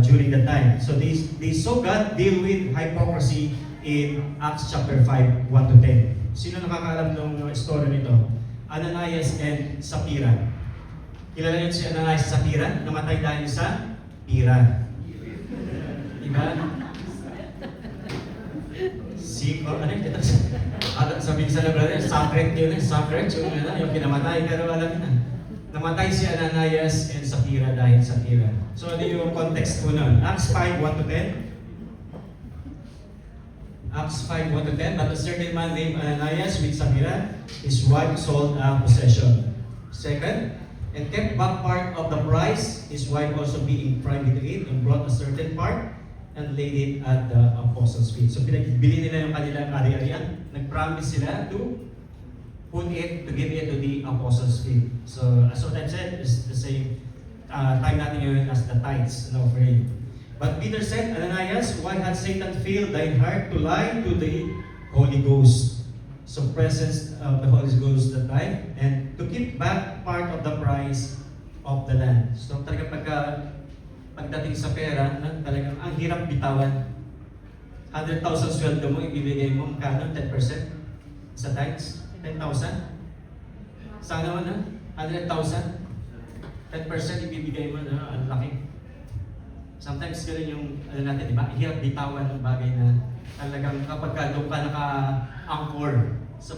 during that time. So they saw God deal with hypocrisy in Acts chapter 5, 1-10. Sino nakakaalam ng story nito? Ananias and Sapphira. Kilala niyo si Ananias at Sapphira? Namatay dahil sa pira. Diba? Ano yun? Sabihin sa brother, sacred yun, sacred yung pinamatay, pero alam niyo na. Namatay si Ananias and Sapphira dahil sa pira. So ano yung context po nun? Acts 5, 1-10. Acts 5, 1-10. But a certain man named Ananias with Sapphira, his wife sold a possession. Second, and kept back part of the price, his wife also being privy to it, and brought a certain part and laid it at the apostles' feet. So pinagbili nila yung kanilang ari-arian. Nag-promise sila to give it to the apostles' feet. So as what I've said, is the same time natin ngayon as the tithes and offering. But Peter said, Ananias, why had Satan filled thine heart to lie to the Holy Ghost? So presence of the Holy Ghost that time, and to keep back part of the price of the land. So talaga pagdating sa pera, talagang ang hirap bitawan. 100,000 sweldo mo, ibibigay mo magkano? 10% sa tithes? 10,000? Sana mo na? 100,000? 10% ibibigay mo na, ang laki. Sometimes ganun yung, natin, di ba? Hirap bitawan ng bagay na talagang kapag doon ka naka-anchor sa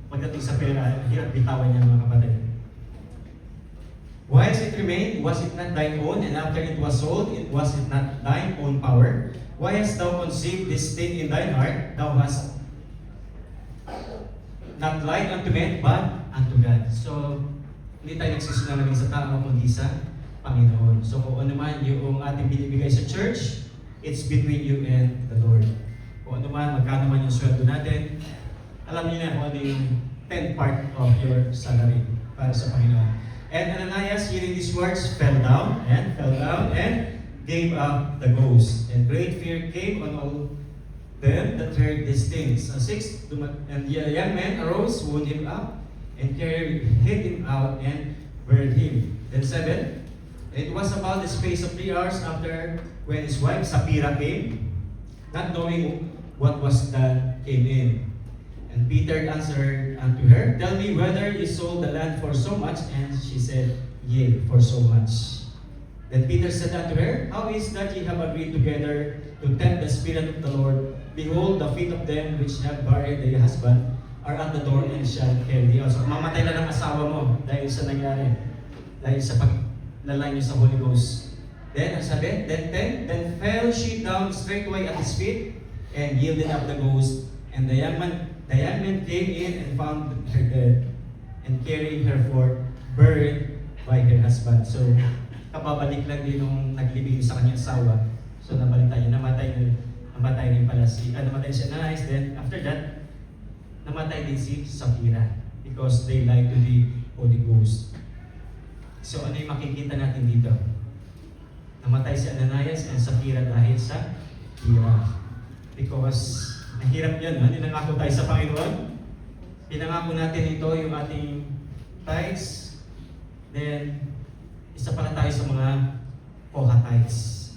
pagdating sa pera, hirap bitawan yan mga kapatid. Why has it remained? Was it not thine own? And after it was sold, was it not thine own power? Why hast thou conceived this thing in thine heart? Thou hast not lied unto men, but unto God. So, hindi tayo nagsisinungaling sa tao, kundi sa Panginoon. So, kung ano man yung ating binibigay sa church, it's between you and the Lord. Kung ano man, magkano man yung sweldo natin, alam niyo na kung ano yung 10th part of your salary para sa Panginoon. And Ananias, hearing these words, fell down and gave up the ghost. And great fear came on all them that heard these things. 6, and the young man arose, wound him up, and hid him out, and buried him. Then 7, it was about the space of 3 hours after when his wife Sapphira came, not knowing what was done, came in. And Peter answered unto her, tell me whether you sold the land for so much? And she said, yea, for so much. Then Peter said unto her, how is that ye have agreed together to tempt the Spirit of the Lord? Behold, the feet of them which have buried their husband are at the door and shall carry thee out. So mamatay na ng asawa mo dahil sa nangyari. Dahil sa paglalay niyo sa Holy Ghost. Then, ang sabi, then fell she down straightway at his feet and yielded up the ghost. And the young man came in and found her dead and carried her forth, buried by her husband. So, kapabalik lang din nung naglibing sa kanyang asawa. So, nabalita niya, namatay rin pala namatay si Ananias. Then, after that, namatay din si Sapphira because they lied to the Holy Ghost. So, ano yung makikita natin dito? Namatay si Ananias and Sapphira dahil sa pira. Because mahirap yan, no? Ninangako tayo sa Panginoon. Pinangako natin ito yung ating tithes. Then, isa pala tayo sa mga Koha tithes.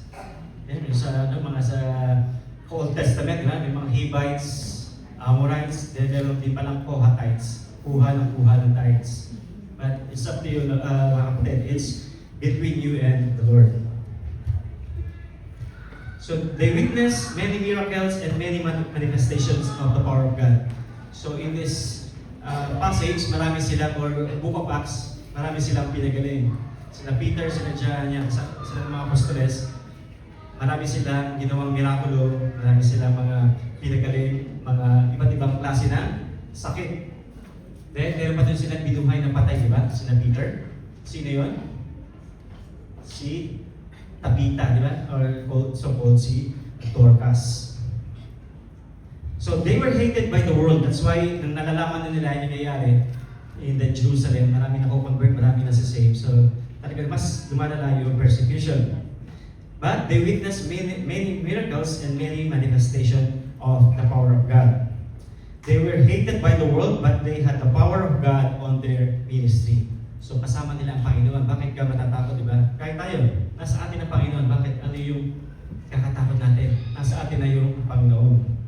Then, yung sa, mga sa Old Testament, may mga Hivites, Amorites, then meron din palang Koha tithes. Kuha ng tithes. But it's up to you, mga kapatid. It's between you and the Lord. So they witnessed many miracles and many manifestations of the power of God. So in this passage, marami sila, or Book of Acts, marami silang pinagaling. Sila Peter, sila John, sila mga apostoles, Marami silang ginawang mirakulo, marami silang mga pinagaling, mga iba't ibang klase ng sakit. Then, meron pa doon silang binuhay na patay, di ba? Sina Peter. Sino yun? Si Tabitha, di ba? Or so-called si Dorcas. So, they were hated by the world. That's why, nang nalalaman na nila yung nangyayari in the Jerusalem, marami na convert, marami na save. So, talagang mas lumalala yung persecution. But they witnessed many miracles and many manifestations of the power of God. They were hated by the world, but they had the power of God on their ministry. So kasama nila ang Panginoon. Bakit ka matatakot, di ba? Kahit tayo, nasa atin ang Panginoon. Bakit? Ano yung kakatakot natin? Nasa atin na yung Panginoon.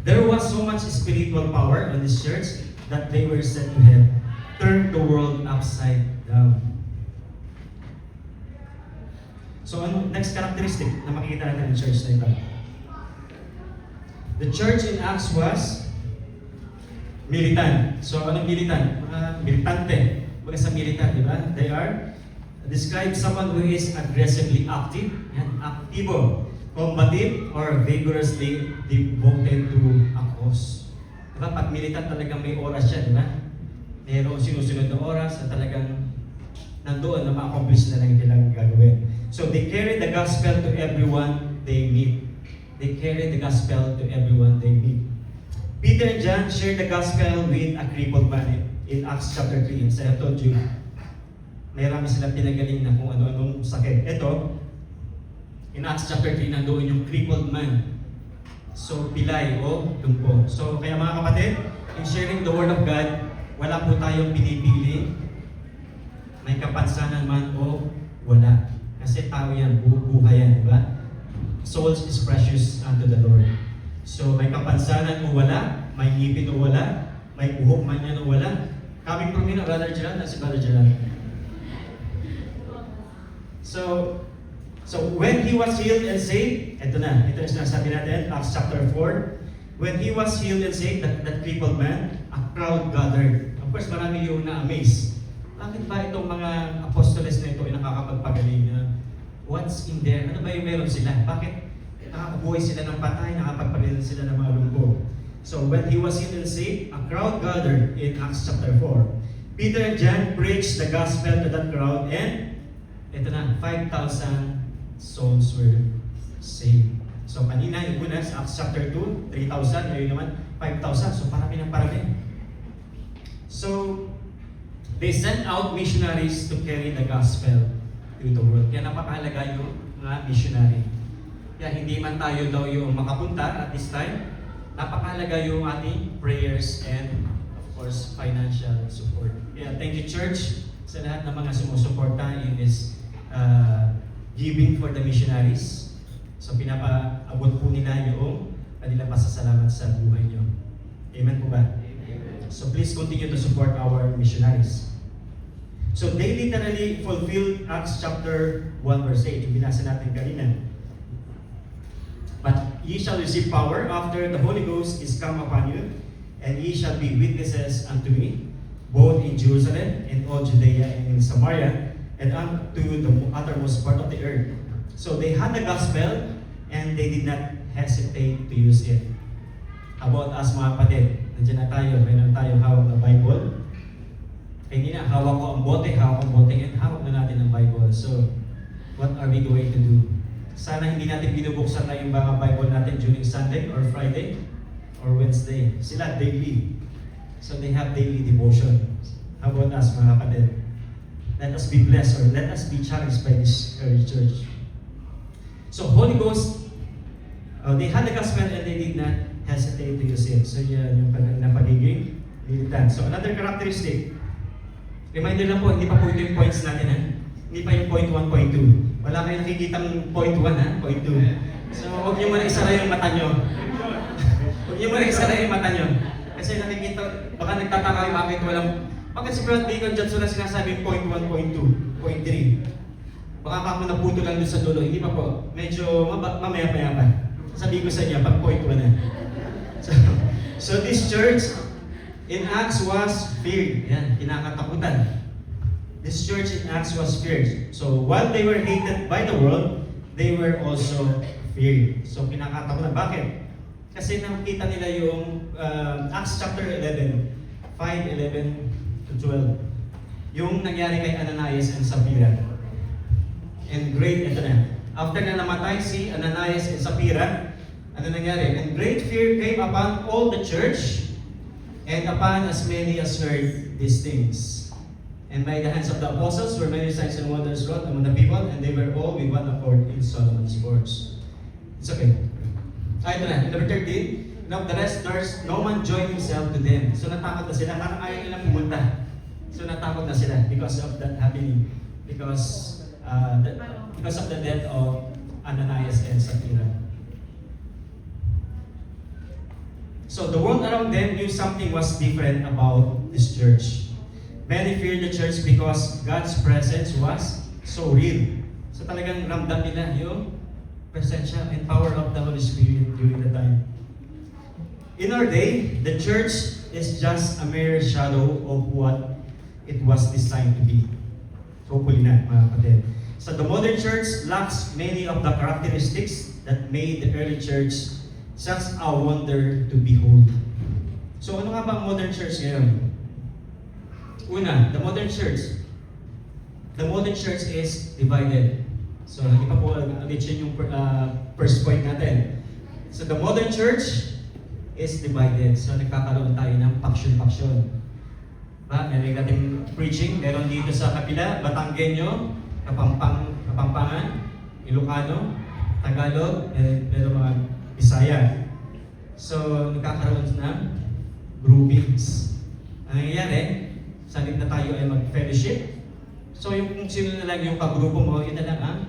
There was so much spiritual power on this church that they were said to have turned the world upside down. So, ano next characteristic na makikita natin ng church na ito? The church in Acts was militant. So, anong militant? Mga militante. Mga sa militant, di ba? They are describe someone who is aggressively active, yan, aktibo, combative, or vigorously devoted to a cause. Diba? Pag militant talagang may oras siya, di ba? Mayroong sinusunod na oras at talagang nandoon na ma-accomplish na lang nilang gagawin. So they carry the gospel to everyone they meet. They carry the gospel to everyone they meet. Peter and John shared the gospel with a crippled man in Acts chapter 3. As I have told you, mayroon silang pinagaling na kung ano-anong sakit. Ito, in Acts chapter 3, nandoon yung crippled man. So, pilay o lumpo. So, kaya mga kapatid, in sharing the Word of God, wala po tayong pinipili. May kapansanan man o wala. Kasi tao yan, buhay yan, di ba? Souls is precious unto the Lord. So, may kapansanan o wala, may ngipin o wala, may buhok man yan o wala. Coming from me na Brother Gerald, na si Brother Gerald. So when he was healed and saved, ito na sinasabi natin, Acts chapter 4. When he was healed and saved, that crippled man, a crowd gathered. Of course, marami yung na-amaze. Bakit ba itong mga apostoles na ito ay nakakapagpagaling? What's in there? Ano ba yung meron sila? Bakit nakakabuhay sila ng patay, nakapagpagaling sila ng mga lumpo? So when he was healed and saved, a crowd gathered in Acts chapter 4. Peter and John preached the gospel to that crowd, and ito na, 5,000 souls were saved. So kanina, yung una sa Acts chapter 2, 3,000, ngayon naman 5,000. So parami ng parami. So they sent out missionaries to carry the gospel to the world. Kaya napakahalaga yung mga missionary. Kaya hindi man tayo daw yung makapunta at this time, napakahalaga yung ating prayers and of course financial support. Kaya thank you church sa lahat ng mga sumusuporta in this giving for the missionaries. So pinapaabot po nila yung kanilang pasasalamat sa buhay nyo. Amen po ba? Amen. So please continue to support our missionaries. So they literally fulfilled Acts chapter 1 verse 8, yung binasa natin kanina. But ye shall receive power after the Holy Ghost is come upon you, and ye shall be witnesses unto me, both in Jerusalem and all Judea and in Samaria, and unto the uttermost part of the earth. So they had the gospel, and they did not hesitate to use it. How about us mga kapatid? Nandiyan na tayo, mayroon tayo hawak na Bible. Kaya na, hawak ko ang bote, and hawak na natin ang Bible. So, what are we going to do? Sana hindi natin binubuksan na yung mga Bible natin during Sunday or Friday or Wednesday. Sila daily. So they have daily devotion. How about us mga kapatid? Let us be blessed or let us be challenged by this church. So Holy Ghost, they had the gospel and they did not hesitate to use it. So yan yung pagiging militant. So another characteristic, reminder lang po, hindi pa po ito yung points natin ha. Hindi pa yung point 1, point 2. Wala kayong nakikitang point 1 ha, point 2. So huwag niyo muna isara yung mata nyo. Huwag niyo muna isara yung mata nyo. Kasi nakikita, baka nagtataka kayo bakit si Brother Deacon Johnson na sinasabing point 1, point 2, point 3. Baka ako naputo lang doon sa dulo. Hindi pa po. Medyo mamaya-maya pa. Sabihin ko sa inyo, pag point 1 na. So this church in Acts was feared. Yan, kinakatakutan. This church in Acts was feared. So while they were hated by the world, they were also feared. So kinakatakot na. Bakit? Kasi nakita nila yung Acts chapter 11, 5:11 to 12. Yung nangyari kay Ananias and Sapphira. And ito na. After na namatay si Ananias and Sapphira, ano nangyari? And great fear came upon all the church and upon as many as heard these things. And by the hands of the apostles were many signs and wonders wrought among the people, and they were all with one accord in Solomon's porch. It's okay. Ito na, number 13. Now the rest, there's no man joined himself to them. So natakot na sila, parang ayaw nilang pumunta. So natakot na sila because of that happening. Because of the death of Ananias and Sapphira. So the world around them knew something was different about this church. Many feared the church because God's presence was so real. So talagang ramdam nila yung presensya and power of the Holy Spirit during the time. In our day, the church is just a mere shadow of what it was designed to be. Hopefully na, mga kapatid. So the modern church lacks many of the characteristics that made the early church such a wonder to behold. So ano nga ba ang modern church ngayon? Una, the modern church. The modern church is divided. So, hindi pa po ulit yung first point natin. So, the modern church is divided. So, nagkakaroon tayo ng faction-faction. Meron natin preaching, meron dito sa kapila, Batanggenyo, Kapampangan, Ilocano, Tagalog, and meron mga Bisaya. So, nagkakaroon ng groupings. Ang nangyayari, salit na tayo ay mag-fellowship. So yung kung sino na lang yung kagrupo mo, yun na lang ang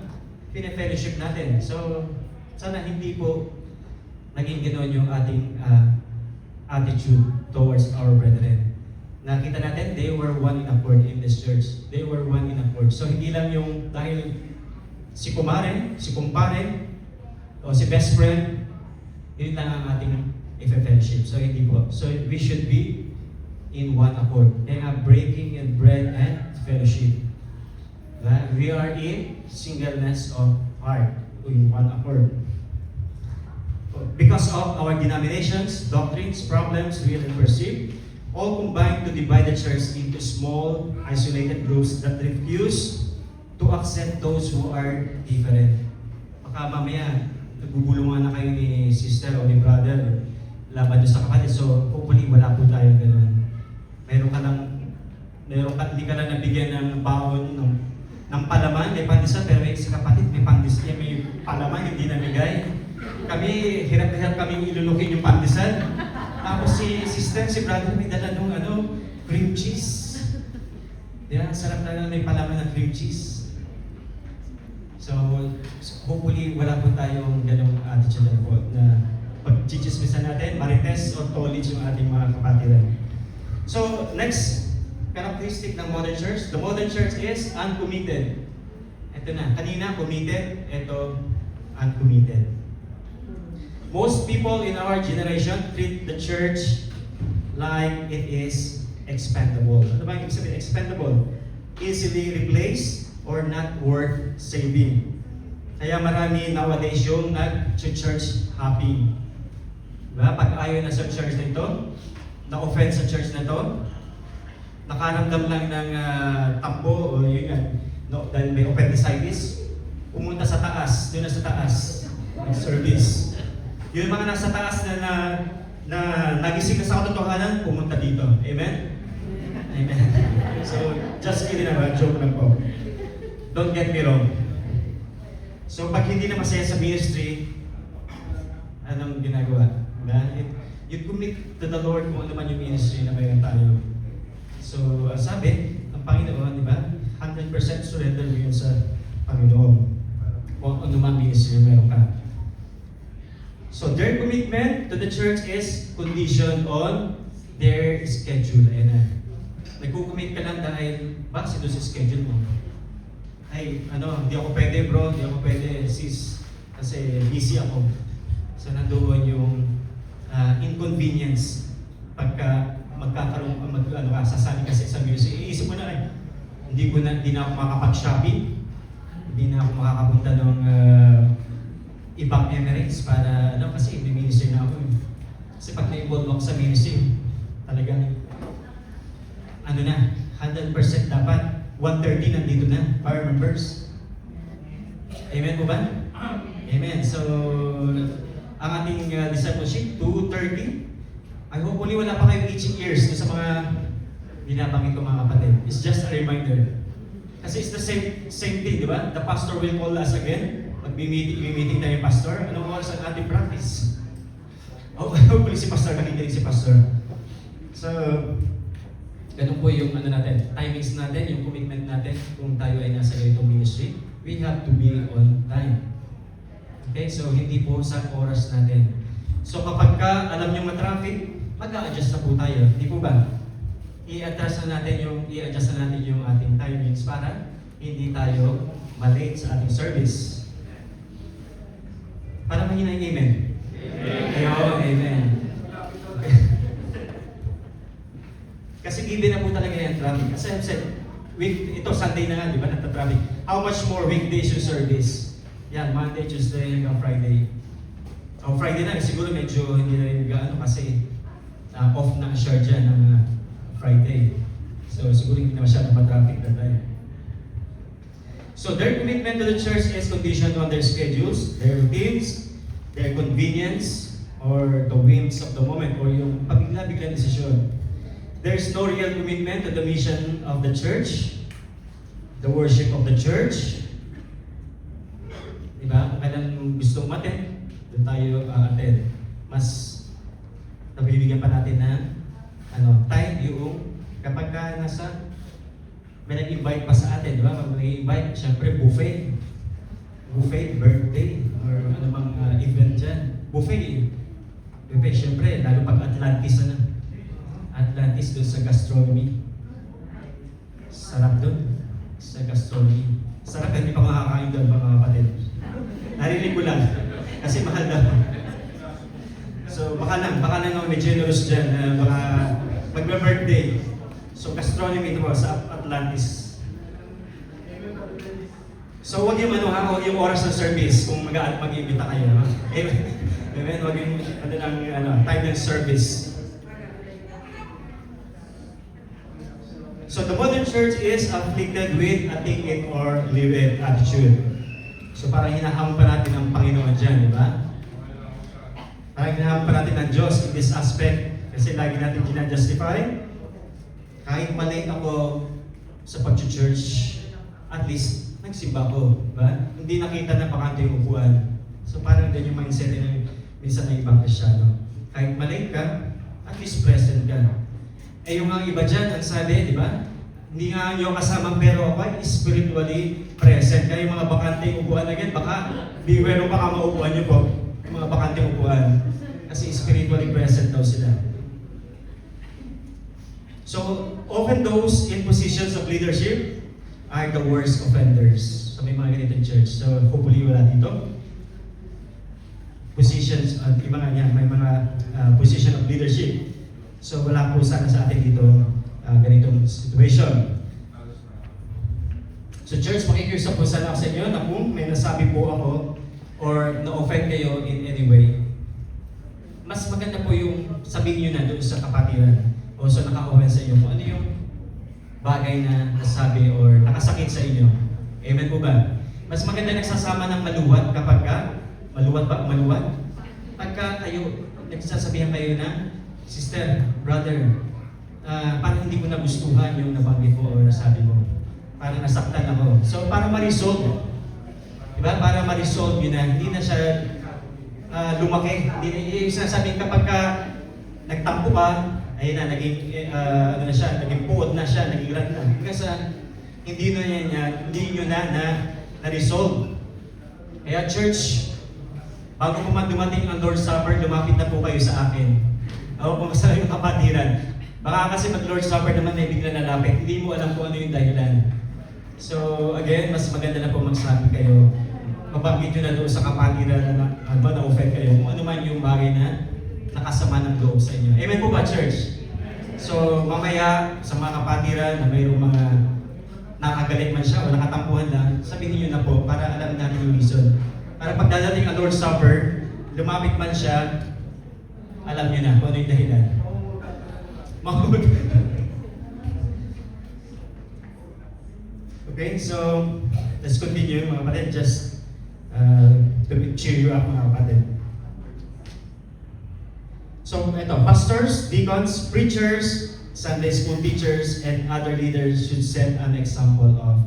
pina-fellowship natin. So sana hindi po naging ganoon yung ating attitude towards our brethren. Nakita natin, they were one in accord in this church. They were one in accord. So hindi lang yung dahil si kumare, si kumpare, o si best friend, yun lang ang ating i-fellowship. So hindi po. So we should be in one accord. They are breaking and bread and fellowship. We are in singleness of heart, in one accord. Because of our denominations, doctrines, problems, real and perceived, all combine to divide the church into small, isolated groups that refuse to accept those who are different. Baka mamaya, nagbubulungan na kayo ni sister o ni brother laban doon sa kapatid. So, hopefully, wala po tayong ganun. Hindi ka lang nabigyan ng baon ng palaman, may pandesal, pero sa kapatid may pandesal, may palaman, hindi namigay. Kami, hirap-hirap kami ilulukin yung pandesal. Tapos si sister, si brother, may dala nung cream cheese. Yeah, sarap na may palaman ng cream cheese. So, hopefully, wala po tayong ganong attitude po na pag-chichismisan natin, marites or college yung ating mga kapatiran. So, next characteristic ng modern church. The modern church is uncommitted. Ito na, kanina committed, ito uncommitted. Most people in our generation treat the church like it is expendable. Ano ba yung ibig sabihin? Expendable. Easily replaced or not worth saving. Kaya marami nowadays yung nag-church hopping. Diba? Pag ayaw na sa church na ito, na-offend sa church na to, nakaramdam lang ng tampo o yun yan, no, dahil may appendicitis, pumunta sa taas, doon na sa taas, service. Yung mga nasa taas na nagising na sa katotohanan, pumunta dito. Amen? Amen. So, just kidding naman, joke lang po. Don't get me wrong. So, pag hindi na masaya sa ministry, anong ginagawa? You commit to the Lord kung ano man yung ministry na mayroon tayo. So, sabi ng Panginoon, di ba? 100% surrender mo yun sa Panginoon. Kung ano man ministry meron ka. So, their commitment to the church is conditioned on their schedule. Ayan na. Nagkukumit ka lang dahil, base doon sa schedule mo. Ay, hindi ako pwede bro, hindi ako pwede sis. Kasi busy ako. So, nandoon yung inconvenience pagka magkakaroon sasali kasi sa music. Iisip mo na hindi na ako makapag-shopping. hindi na ako makakapunta ng ibang Emirates para kasi may ministry na ako. Kasi pag na-involve ako sa ministry, talagang 100% dapat 130 nandito na, choir members. Amen po ba? Amen. So, ang ating discipleship, 2:30. I hopefully wala pa kayong itching ears sa mga binabanggit ko mga kapatid. It's just a reminder. Kasi it's the same thing, di ba? The pastor will call us again. Mag-meeting tayo yung pastor. Anong oras ang ating practice? Hopefully si pastor, nakikinig si pastor. So, ganun po yung timings natin, yung commitment natin kung tayo ay nasa ganitong ministry. We have to be on time. Okay, so hindi po sa oras natin. So kapag alam nyo ma-traffic, mag-a-adjust na po tayo. Hindi po ba? I-adjust na natin yung ating timings para hindi tayo malate sa ating service. Para mahina yung amen. Amen. Amen. Kasi given na po talaga yung traffic. Kasi I've said, ito Sunday na nga, di ba, nagta-traffic. How much more weekdays yung service? Yan, Monday, Tuesday, hanggang Friday. Friday na, siguro medyo hindi na rin gaano kasi off na ang share dyan ng Friday. So siguro hindi na masyadong pa-traffic na tayo. So their commitment to the church is conditioned on their schedules, their routines, their convenience, or the whims of the moment, or yung pabigla-bigla desisyon. There is no real commitment to the mission of the church, the worship of the church. Diba? Kung kailan gusto umattend, doon tayo attend. Mas nabibigyan pa natin na time yung kapag may nag-invite pa sa atin, di ba? Pag nag-invite, syempre buffet. Buffet, birthday, or anumang event dyan. Buffet, syempre, lalo pag Atlantis Atlantis doon sa gastronomy. Sarap doon. Sa gastronomy. Sarap, hindi pa makakain doon mga kapatid. Narinig ko lang. Kasi mahal daw. So baka lang may generous dyan. Baka magbe-birthday. So gastronomy ito sa Atlantis. So huwag yung huwag yung oras ng service kung mag-iimbita kayo. Amen. Huwag yung time ng service. So the modern church is afflicted with a take it or leave it attitude. So parang hinahampa natin ang Panginoon dyan, di ba? Parang hinahampa natin ang Diyos in this aspect kasi lagi natin ginajustify. Kahit malate ako sa pag-church, at least nagsimba ko, di ba? Hindi nakita na bakante yung upuan. So parang din yung mindset ng minsan ng ibang Kristyano. Kahit malate ka, at least present ka. Yung mga iba dyan, ang sabi, di ba? Hindi nga nyo kasama pero ako ay spiritually present. Kaya yung mga bakanteng upuan again, baka beware nung baka maupuan nyo po. Yung mga bakanteng upuan. Kasi spiritually present daw sila. So, often those in positions of leadership are the worst offenders. So, may mga ganitong church. So, hopefully wala dito. Positions, iba nga yan, may mga position of leadership. So wala po sana sa atin dito ganitong situation. So church, makikiusap po sana ako sa inyo na kung may nasabi po ako or na-offend kayo in any way, mas maganda po yung sabihin nyo na doon sa kapatiran o sa naka-offend sa inyo kung ano yung bagay na nasabi or nakasakit sa inyo. Amen po ba? Mas maganda nagsasama ng maluwat kapag maluwat. Pagka kayo, nagsasabihan kayo na, sister, brother, parang hindi ko nagustuhan yung nabanggit mo o nasabi mo. Parang nasaktan ako. So, para ma-resolve. Diba? Para ma-resolve yun na hindi na siya lumaki. Hindi sinasabi kapag nagtampo ka, ayun na, naging puot na siya, naging rat na. Kasi hindi nyo na-resolve. Kaya church, bago po man dumating ang Lord's Supper, lumapit na po kayo sa akin. Ako kung sa yung kapatiran. Baka kasi mag-Lord's Supper naman ay bigla nalapit. Hindi mo alam kung ano yung dahilan. So again, mas maganda na po magsabi kayo. Mabanggit nyo na doon sa kapatiran na na-offend kayo. Kung ano man yung bagay na nakasama ng loob sa inyo. Amen po ba, church? So mamaya sa mga kapatiran na mayroong mga nakagalit man siya o nakatampuhan lang, sabihin niyo na po para alam natin yung reason. Para pag dadating ang Lord's Supper, lumapit man siya, alam niyo na kung ano yung dahilan. Okay, so let's continue mga kapatid. Just to cheer you up mga kapatid. So ito, pastors, deacons, preachers, Sunday school teachers, and other leaders should set an example of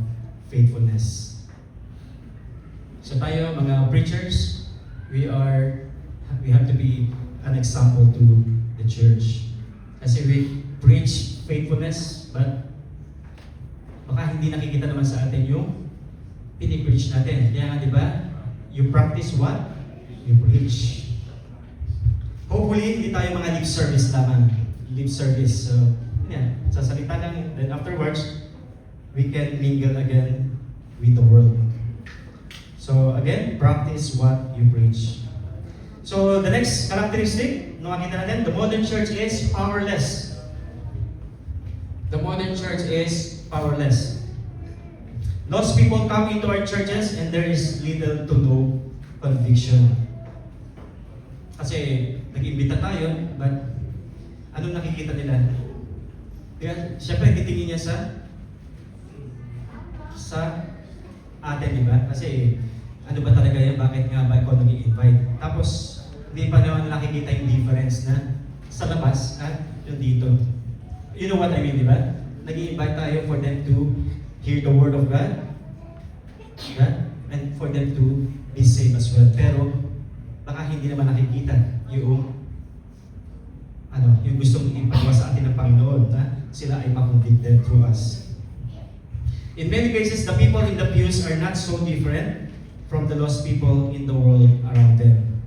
faithfulness. So tayo mga preachers, we have to be an example to the church. Kasi we preach faithfulness, but baka hindi nakikita naman sa atin yung pinipreach natin. Kaya nga, di ba? You practice what? You preach. Hopefully, hindi tayo mga lip service lamang. Lip service. So, yan. Sasalita lang. Then afterwards, we can mingle again with the world. So, again, practice what you preach. So, the next characteristic, nakita natin, the modern church is powerless. The modern church is powerless. Lost people come into our churches and there is little to no conviction. Kasi nag-imbita tayo, but anong nakikita nila? Kaya, syempre, titingin niya sa atin, di ba? Kasi, ano ba talaga yan? Bakit nga ba ako nag-i-invite? Tapos, hindi pa naman nakikita yung difference na sa labas at yung dito. You know what I mean, di ba? Nag-i-invite tayo for them to hear the word of God, diba? And for them to be saved as well. Pero, baka hindi naman nakikita yung yung gustong ipagawa sa atin ng Panginoon na sila ay ma-convicted through us. In many cases, the people in the pews are not so different from the lost people in the world around them.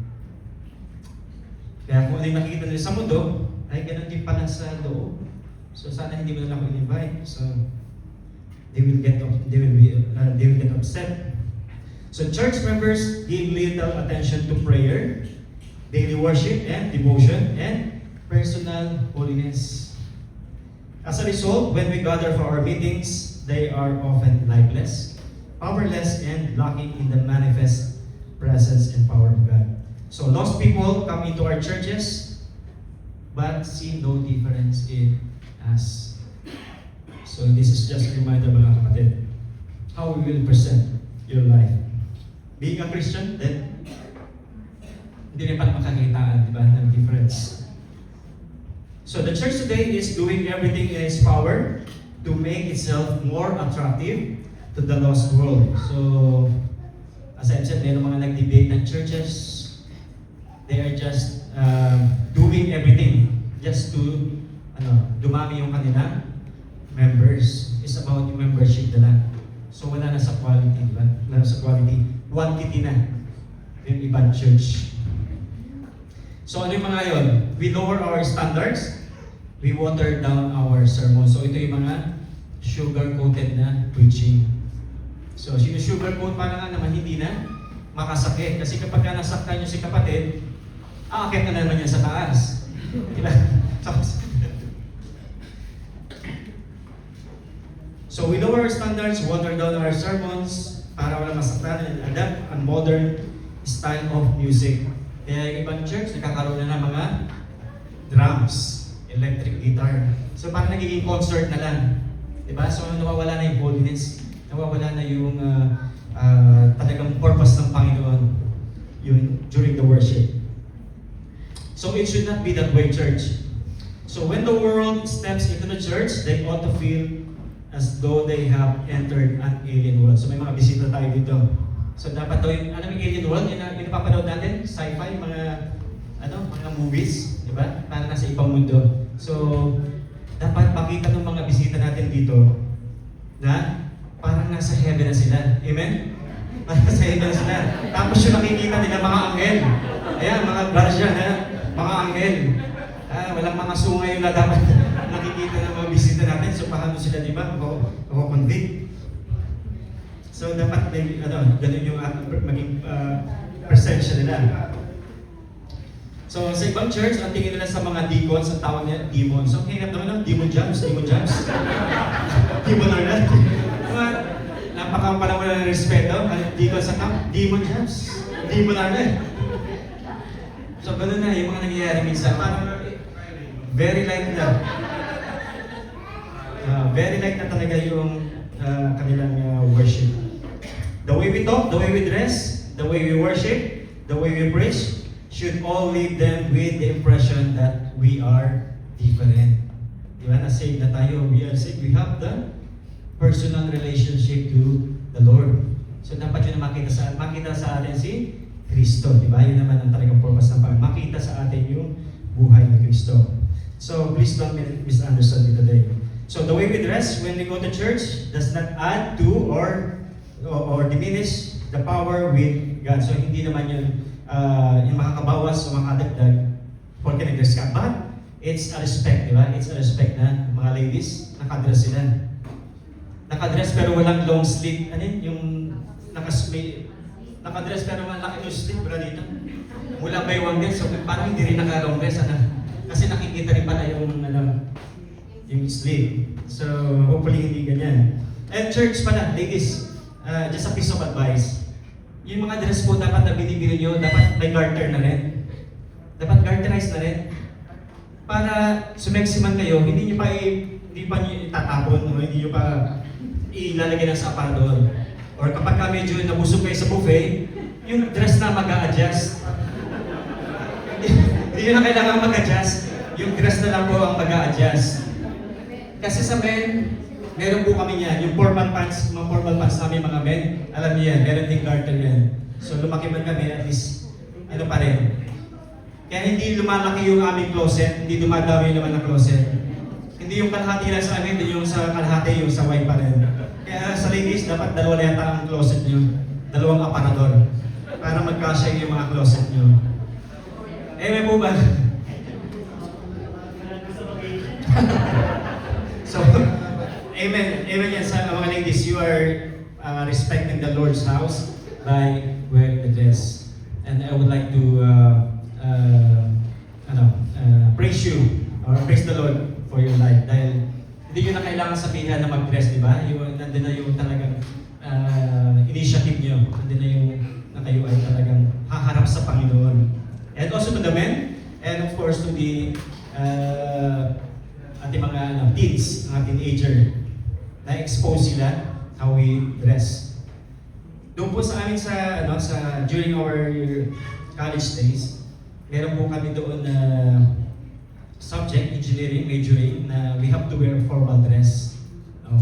Kaya kung ano yung nakikita nila sa mundo, ay ganun din pala sa loob. So sana hindi mo na ako in-invite. So they will get upset. So church members give little attention to prayer, daily worship and devotion, and personal holiness. As a result, when we gather for our meetings, they are often lifeless, powerless, and lacking in the manifest presence and power of God. So lost people come into our churches, but see no difference in us. So this is just a reminder mga kapatid, how we will present your life. Being a Christian, then hindi rin pala makakitaan, di ba, ng difference. So the church today is doing everything in its power to make itself more attractive to the lost world. So, as I've said, mayroong mga nag-debate ng churches. They are just doing everything just to dumami yung kanilang members. It's about yung membership na lang. So wala na sa quality, diba? Wala na sa quality. Quantity na yung ibang church. So ano yung mga yun? We lower our standards. We water down our sermon. So ito yung mga sugar-coated na preaching. So sinu-sugar-coat para nga naman hindi na makasakit. Kasi kapag ka nasaktan nyo si kapatid, aakit na naman yan sa taas. Diba? So we lower our standards, water down our sermons para wala masaktan and adapt a modern style of music. Kaya yung ibang church, nakakaroon na ng mga drums, electric guitar. So parang nagiging concert na lang. Diba? So nawawala na yung holiness, nawawala na yung talagang purpose ng Panginoon yun, during the worship. So it should not be that way, church. So when the world steps into the church, they ought to feel as though they have entered an alien world. So may mga bisita tayo dito. So dapat daw yung, alam yung alien world, yung napapanood natin, sci-fi, mga movies, di ba? Para nasa ibang mundo. So, dapat pakita ng mga bisita natin dito na parang nasa heaven na sila. Amen? Parang nasa heaven na sila. Tapos yung nakikita nila mga anghel. Ayan, mga guardian, mga anghel. Walang mga sungay na dapat nakikita ng mga bisita natin. So, paano sila, di ba? Ako convict. So, dapat ganun yung maging presensya nila. So, sa ibang church, ang tingin nila sa mga deacons, ang tawag niya, demons. So, hirap naman, demon jumps. Demon or not. Mga napakampala mo na ng respeto. Dito sa camp, di mo jobs. Di mo na eh. So, ganun na yung mga nangyayari minsan. Parang very light na. Very light na talaga yung kanilang worship. The way we talk, the way we dress, the way we worship, the way we preach, should all leave them with the impression that we are different. Diba? Na-save na tayo. We are saved. We have the personal relationship to the Lord. So dapat yun na makita sa atin si Kristo. Diba? Yun naman ang talagang purpose ng Panginoon. Makita sa atin yung buhay ni Kristo. So please don't misunderstand me today. So the way we dress when we go to church does not add to or diminish the power with God. So hindi naman yun yung makakabawas o makadagdag porque nag-dress ka. But it's a respect, di ba? It's a respect na mga ladies, nakadress sila. Nakadress pero walang long sleeve. Ano yun? Yung nakadress pero malaki yung sleeve. Wala dito. Mula baywang din. So parang hindi rin naka-long dress. Kasi nakikita rin pala yung sleeve. So hopefully hindi ganyan. And church pala, ladies, just a piece of advice. Yung mga dress po dapat na binibili nyo, dapat may garter na rin. Dapat garterize na rin. Para sumeksiman kayo, hindi pa nyo itatapon o hindi nyo pa ilalagay ng sa aparador. Or kapag ka medyo nabusog kayo sa buffet, yung dress na mag-a-adjust. Hindi nyo na kailangan mag-adjust. Yung dress na lang po ang mag-a-adjust. Kasi sa men, meron po kami yan. Yung formal pants namin mga men, alam niyo yan, meron din garter yan. So lumaki man kami, at least, ano pa rin. Kaya hindi lumalaki yung aming closet, hindi dumadami naman ng closet. Hindi yung kalahati lang sa amin, hindi yung sa kalahati, yung sa white pa rin. Kaya sa ladies, dapat dalawa na yata ang closet nyo. Dalawang aparador. Para magkasya yung mga closet nyo. May po ba? So, amen. Amen yan sa mga ladies. You are respecting the Lord's house by wearing the dress. And I would like to praise you or praise the Lord for your life dahil hindi nyo na kailangan sabihan na mag-dress, di ba? Nandun na yung talagang initiative nyo. Nandun na yung na kayo ay talagang haharap sa Panginoon. And also to the men and of course to the ating mga teens, mga teenager na-expose sila how we dress. Doon po sa amin during our college days, meron po kami doon na subject, engineering, majoring, na we have to wear formal dress.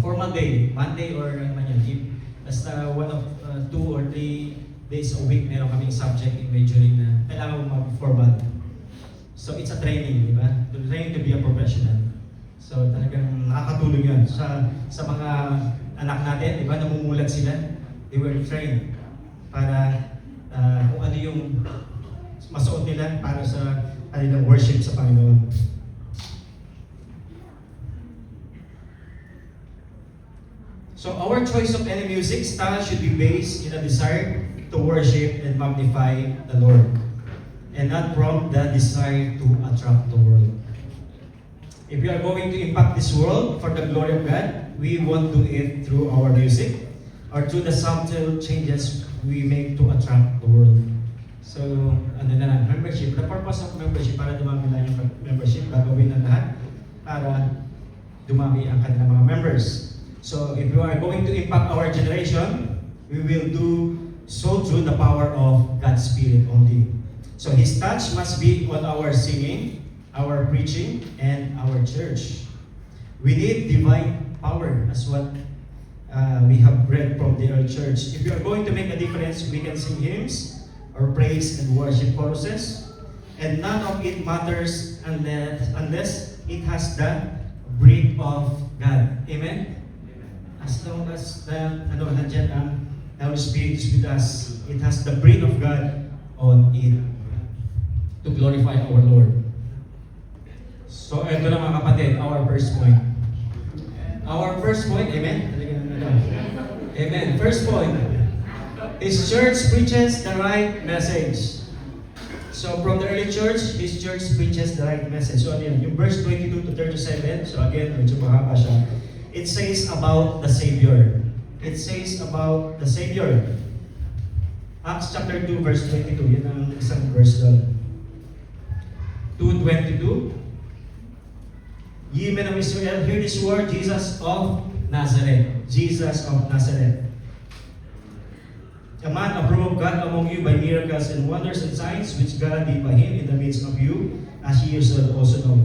Formal day, Monday or ano man yan. Basta one of 2 or 3 days a week, meron kaming subject in majoring na kailangan mo mag-formal. So it's a training, di ba? To train to be a professional. So talagang nakakatulong yun sa mga anak natin, di ba? Namumulat sila. They were trained para kung ano yung masuot nila para sa kanilang worship sa Panginoon. So our choice of any music style should be based in a desire to worship and magnify the Lord, and not from the desire to attract the world. If we are going to impact this world for the glory of God, we won't do it through our music or through the subtle changes we make to attract the world. So, membership. The purpose of membership, para dumami lang yung membership, gagawin ng lahat para dumami ang kanilang mga members. So, if we are going to impact our generation, we will do so through the power of God's Spirit only. So, His touch must be on our singing, our preaching, and our church. We need divine power, as what we have read from the early church. If we are going to make a difference, we can sing hymns, or praise and worship choruses, and none of it matters unless it has the breath of God. Amen? As long as nandiyan ang Holy Spirit is with us, it has the breath of God on it to glorify our Lord. So, ito na mga kapatid, our first point. Our first point, amen? Amen. First point. His church preaches the right message. So from the early church, His church preaches the right message. So ano yun? Yung verse 22 to 37, so again, medyo mahaba siya. It says about the Savior. it says about the Savior. Acts chapter 2 verse 22, yun ang isang verse doon. 2:22. Ye men of Israel, hear this word, Jesus of Nazareth. Jesus of Nazareth. A man approved of God among you by miracles and wonders and signs which God did by him in the midst of you, as ye yourselves also know.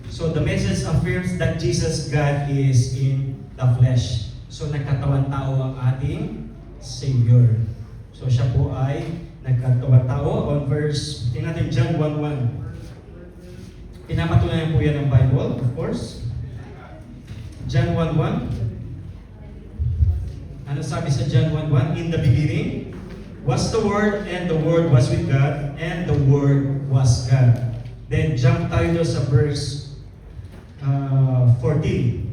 So the message affirms that Jesus God is in the flesh. So nagkatawan tao ang ating Savior. So siya po ay nagkatawan tao. On verse, tingnan natin John 1:1. Pinapatunayan po yan ng Bible, of course. John 1:1. Ano sabi sa John 1:1? In the beginning was the Word, and the Word was with God, and the Word was God. Then jump tayo doon sa verse 14.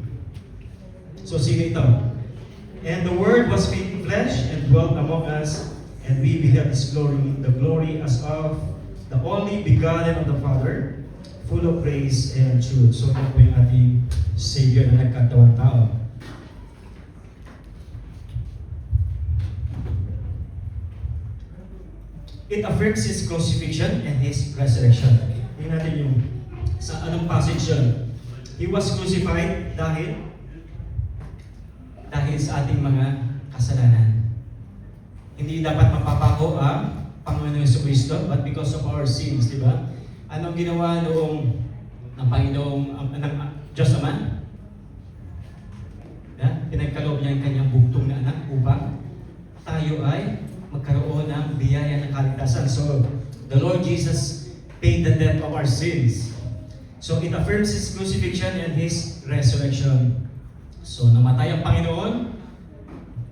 So sino ito? And the Word was made flesh and dwelt among us, and we beheld His glory, the glory as of the only begotten of the Father, full of grace and truth. So ito po yung ating Savior na nagkatawang tao. It affirms His crucifixion and His resurrection. Tingnan natin yung sa anong passage yun. He was crucified dahil sa ating mga kasalanan. Hindi dapat mapapako ang Panginoon Jesucristo, but because of our sins, di ba? Anong ginawa noong ng Panginoong Diyos naman? Pinagkaloob niya ang kanyang bugtong na anak upang tayo ay magkaroon ng biyaya ng kaligtasan. So, the Lord Jesus paid the debt of our sins. So, it affirms His crucifixion and His resurrection. So, namatay ang Panginoon,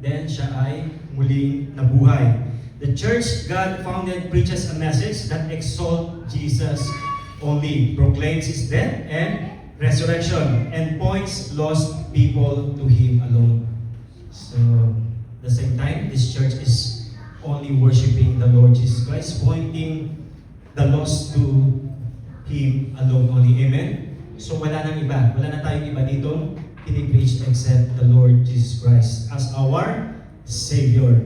then siya ay muling nabuhay. The church God founded preaches a message that exalts Jesus only, proclaims His death and resurrection, and points lost people to Him alone. So, at the same time, this church is only worshiping the Lord Jesus Christ, pointing the lost to Him alone only. Amen? So, wala nang iba. Wala na tayong iba dito pinipreach except the Lord Jesus Christ as our Savior.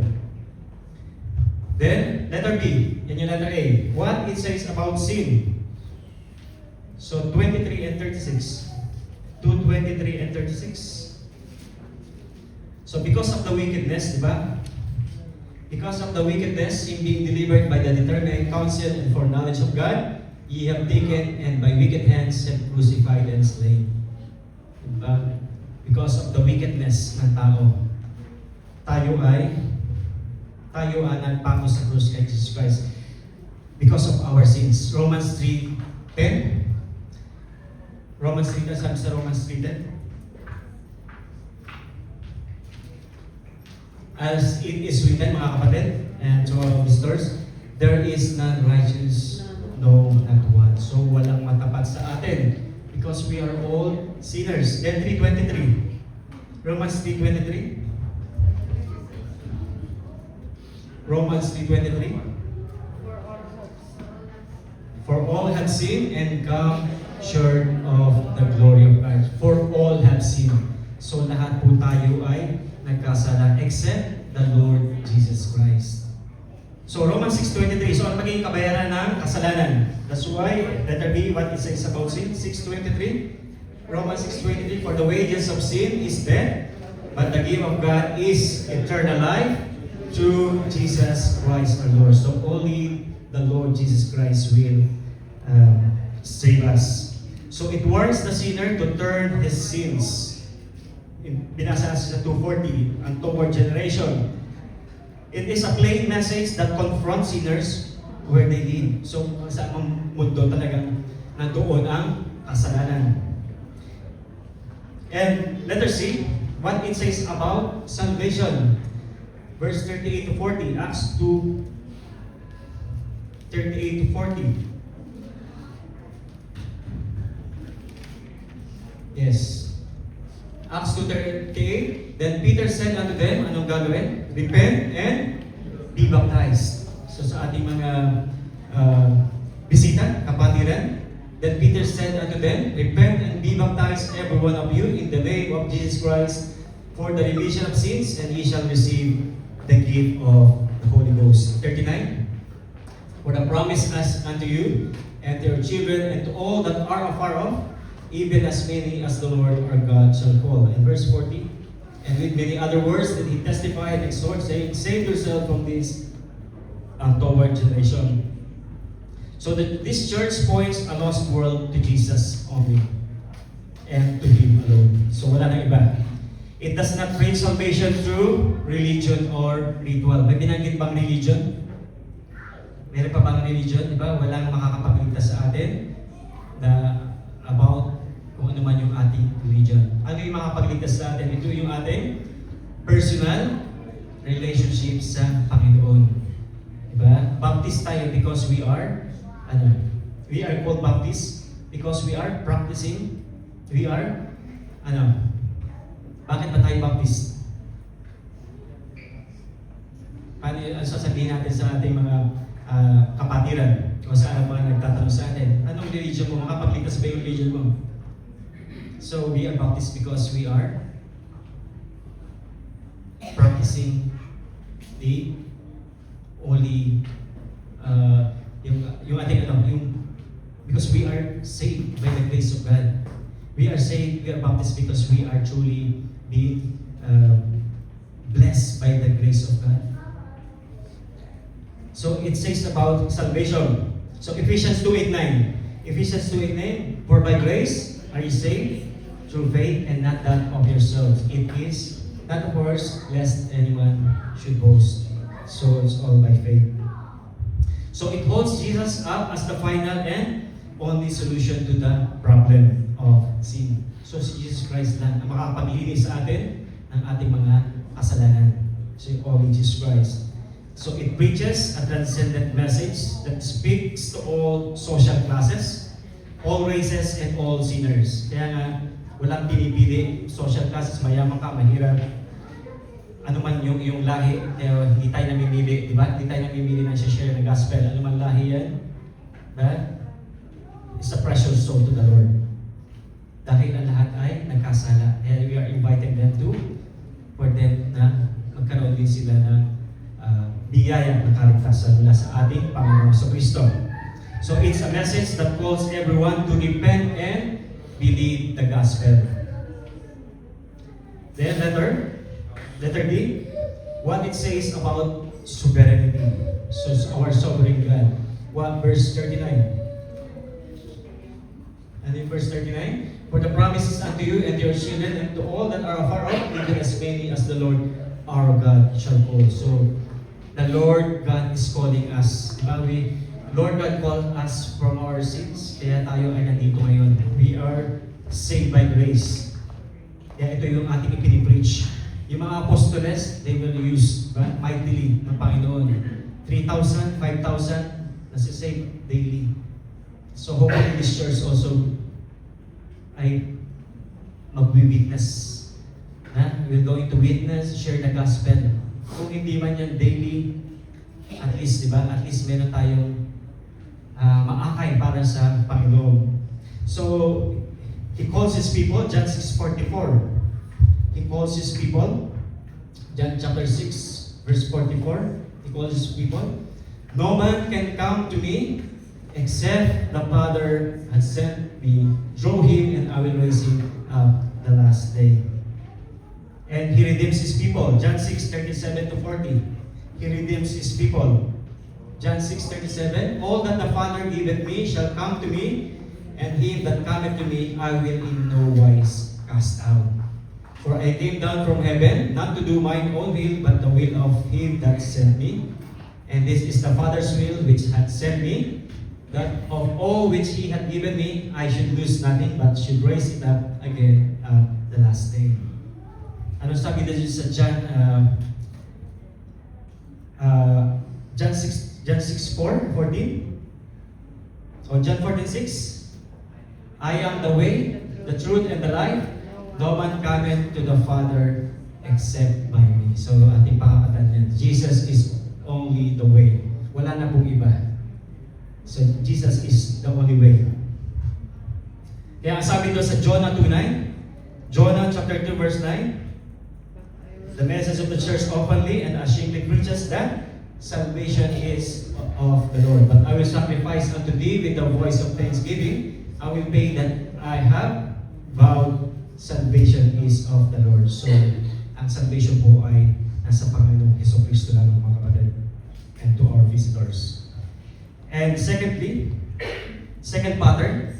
Then, letter B. Yan yung letter A. What it says about sin. So, 23 and 36. 2:23 and 36. So, because of the wickedness, di ba? Because of the wickedness, in being delivered by the determinate counsel and foreknowledge of God, ye have taken and by wicked hands have crucified and slain. Diba? Because of the wickedness ng tao, tayo ay nagpako sa krus kay Jesus Christ because of our sins. Romans 3:10. Romans 3:10, sabi sa Romans 3:10. As it is written, mga kapatid, and to our visitors, there is none righteous, no, not one. So, walang matapat sa atin because we are all sinners. Then 3:23. Romans 3:23. Romans 3:23. For all have sinned and come short of the glory of God. For all have sinned. So lahat po tayo ay nagkasala except the Lord Jesus Christ. So Romans 6:23. So ano magiging kabayaran ng kasalanan? That's why, letter B, what it says about sin? 6:23. Romans 6:23. For the wages of sin is death, but the gift of God is eternal life through Jesus Christ our Lord. So only the Lord Jesus Christ will save us. So it warns the sinner to turn his sins. Binasa sa 2:40, ang toward generation. It is a plain message that confronts sinners where they live. So sa mundo talagang nandoon ang kasalanan. And letter C, what it says about salvation. Verse 38 to 40, Acts 2, 38 to 40. Yes. Acts 2:38. Then Peter said unto them, anong gagawin? Repent and be baptized. So sa ating mga bisita, kapatiran, then Peter said unto them, repent and be baptized every one of you in the name of Jesus Christ for the remission of sins, and ye shall receive the gift of the Holy Ghost. 39. For the promise as unto you, and to your children, and to all that are afar off, even as many as the Lord our God shall call. And verse 40. And with many other words did he testify and exhort, saying, save yourself from this untoward generation. So that this church points a lost world to Jesus only, and to Him alone. So wala nang iba. It does not preach salvation through religion or ritual. May binanggit bang religion? Meron pa bang religion? Diba? Walang makakapagligtas sa atin na about kung ano man yung ating religion. Ano yung makakapagligtas sa atin? Ito yung ating personal relationship sa Panginoon. Diba? Baptist tayo because we are called Baptist because we are practicing, bakit ba tayo Baptist? Paano sasabihin natin sa ating mga kapatiran o sa mga nagtatanong sa atin, anong religion mo? Makapagligtas ba yung religion mo? So we are Baptist because we are practicing the only because we are saved by the grace of God. We are saved, we are Baptist because we are truly being blessed by the grace of God. So it says about salvation. So Ephesians 2:8-9. Ephesians 2:8-9. For by grace are you saved through faith, and not that of yourselves. It is not of works, lest anyone should boast. So it's all by faith. So it holds Jesus up as the final and only solution to the problem of sin. So si Jesus Christ lang ang makapaglinis sa atin ng ating mga kasalanan. So only Jesus Christ. So it preaches a transcendent message that speaks to all social classes, all races, and all sinners. Kaya nga, walang pinipili, social classes, mayaman ka, mahirap, ano man yung iyong lahi, hindi tayo namimili, di ba? Hindi tayo namimili ng share ng gospel. Ano man lahi yan? Diba? It's a precious soul to the Lord. Dahil ang lahat ay nagkasala. And we are inviting them for them na magkaroon din sila ng biyaya ng kaligtasan mula sa ating Panginoon sa Kristo. So it's a message that calls everyone to repent and believe the gospel. Then letter D, what it says about sovereignty. So our sovereign God. Verse 39. And in verse 39, for the promises unto you and your children and to all that are afar off, even as many as the Lord our God shall call. So the Lord God is calling us. Diba? Lord God called us from our sins, kaya tayo ay nandito ngayon. We are saved by grace. Kaya ito yung ating ipinipreach. Yung mga apostoles, they will use mightily ng Panginoon. 3,000, 5,000, nasa-save daily. So hopefully this church also ay mag-witness. We're going to witness, share the gospel. Kung hindi man yan daily, at least, di ba? At least meron tayong maakay para sa Panginoon. So, He calls His people, John 6:44. He calls His people, John chapter 6, verse 44. He calls His people, no man can come to me except the Father has sent me. Draw him, and I will raise him up the last day. And He redeems His people. John 6:37-40. He redeems His people. John 6:37. All that the Father giveth me shall come to me, and him that cometh to me I will in no wise cast out. For I came down from heaven, not to do mine own will, but the will of Him that sent me. And this is the Father's will which hath sent me, that of all which He had given me, I should lose nothing, but should raise it up again at the last day. Ano sabi dito sa John 6:14? O John 14:6? I am the way, the truth, and the life. No man cometh to the Father except by me. So ating pakakatan yan. Jesus is only the way. Wala na pong iba. So Jesus is the only way. Kaya sabi doon sa Jonah 2:9, Jonah chapter 2 verse 9, the message of the church openly and assuredly preaches that salvation is of the Lord. But I will sacrifice unto thee with the voice of thanksgiving. I will pay that I have vowed salvation is of the Lord. So, ang salvation po ay nasa Panginoong Jesucristo lang, mga kapatid, and to our visitors. And secondly, second pattern,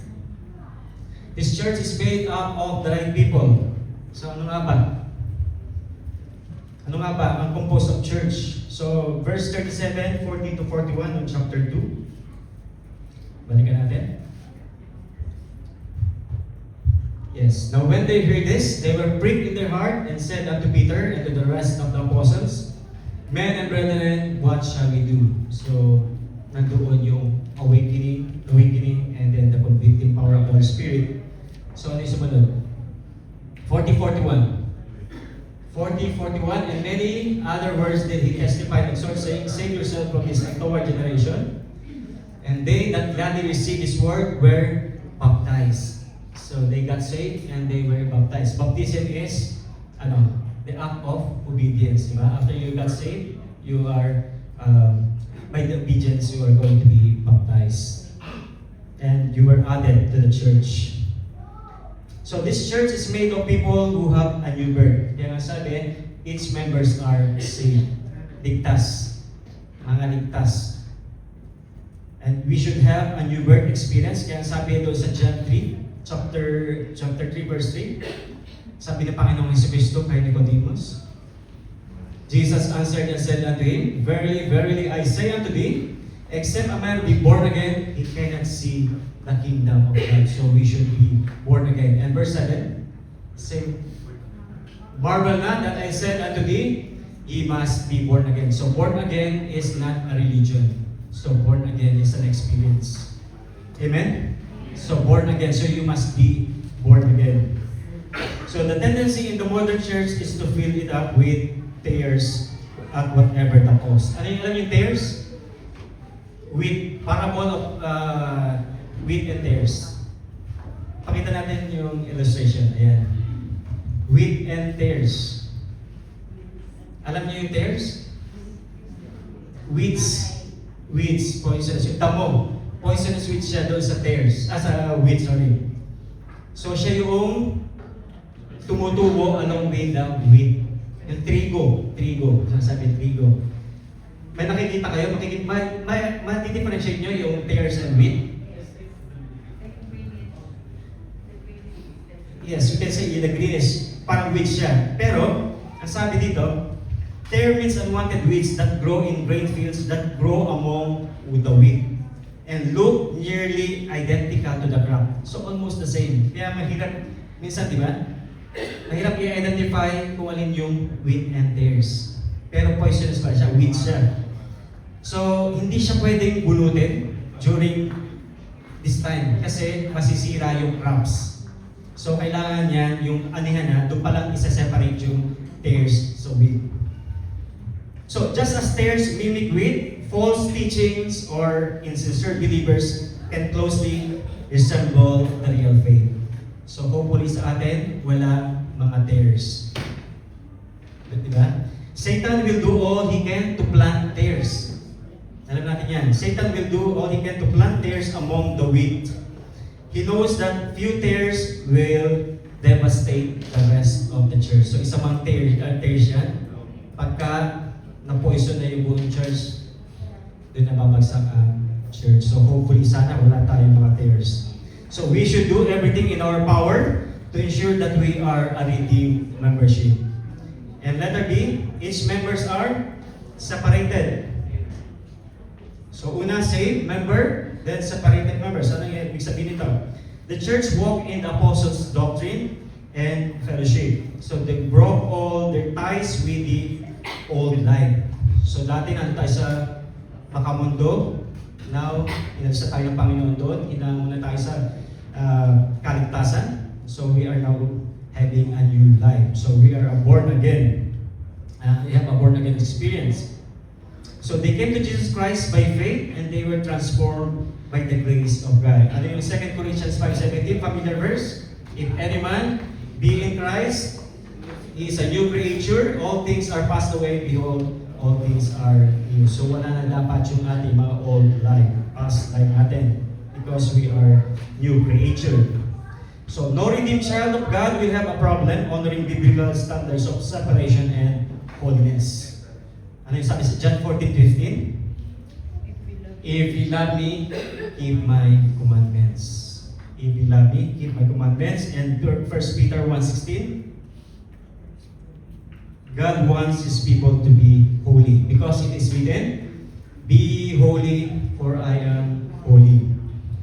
this church is made up of the right people. So ano nga ba? Ano nga ba ang composed of church? So verse 37, 40 to 41 on chapter 2. Balikan natin. Yes. Now when they heard this, they were pricked in their heart and said unto Peter and to the rest of the apostles, Men and brethren, what shall we do? So nandoon yung awakening, and then the convicting power of the Holy Spirit. So ano yung sumunod? 40-41. 40-41, and many other words did he testify and exhort, saying, Save yourself from this untoward generation. And they that gladly received his word were baptized. So they got saved and they were baptized. Baptism is the act of obedience. Diba? After you got saved, you are by the obedience you are going to be baptized. And you were added to the church. So this church is made of people who have a new birth. Kaya nga sabi, its members are saved. Ligtas. Mga ligtas. And we should have a new birth experience. Kaya sabi doon sa John 3, chapter 3, verse 3, sabi ng Panginoong Jesucristo kay Nicodemus, Jesus answered and said unto him, Verily, verily, I say unto thee, except a man be born again, he cannot see the kingdom of God. So we should be born again. And verse 7, same. Marvel not that I said unto thee, ye must be born again. So born again is not a religion. So born again is an experience. Amen? So born again. So you must be born again. So the tendency in the modern church is to fill it up with tears at whatever the cost. Ano yung alam yung tears? With parable of wheat and tares. Pakita natin yung illustration. Ayan. Wheat and tares. Alam niyo yung tares? Weeds, poisonous. Yung tamo, poisonous weeds siya doon sa tares. Sa wheat, sorry. So siya yung tumutubo along with the wheat. Yung trigo. Sasabi trigo. May nakikita kayo, matidifferentiate nyo yung tares and wheat? Yes, you can say the greenish, parang weeds siya. Pero, ang sabi dito, tare means unwanted weeds that grow in grain fields that grow among the wheat and look nearly identical to the crop. So almost the same. Kaya mahirap, minsan di ba? Mahirap i-identify kung alin yung wheat and tares. Pero poisonous pa siya, weeds siya. So, hindi siya pwedeng bunutin during this time kasi masisira yung crops. So, kailangan yan, yung anihan na, doon palang isa-separate yung tares sa wheat. So, just as tares mimic wheat, false teachings or insincere believers can closely resemble the real faith. So, hopefully sa atin, wala mga tares. Diba? Satan will do all he can to plant tares. Alam natin yan. Satan will do all he can to plant tares among the wheat. He knows that few tares will devastate the rest of the church. So isa mang tares yan. Pagka na-poison na yung buong church, doon nababagsak ang church. So hopefully sana wala tayong mga tares. So we should do everything in our power to ensure that we are a redeemed membership. And letter B, each members are separated. So una, saved member, then separated members. Ano yung ibig sabihin nito? The church walked in the apostles' doctrine and fellowship. So they broke all their ties with the old life. So dati nandun tayo sa makamundo. Now, inalisa tayo ng Panginoon doon. Inamuna tayo sa kaligtasan. So we are now having a new life. So we are born again. We have a born again experience. So they came to Jesus Christ by faith and they were transformed by the grace of God. Ano yung 2 Corinthians 5:17, familiar verse? If any man be in Christ, He is a new creature. All things are passed away. Behold, all things are new. So wala na dapat yung ating mga old life, past life natin, because we are new creature. So no redeemed child of God will have a problem honoring biblical standards of separation and holiness. Ano yung sabi sa John 14:15? If you love me, keep my commandments. If you love me, keep my commandments. And 1 Peter 1:16, God wants His people to be holy because it is written, be holy for I am holy.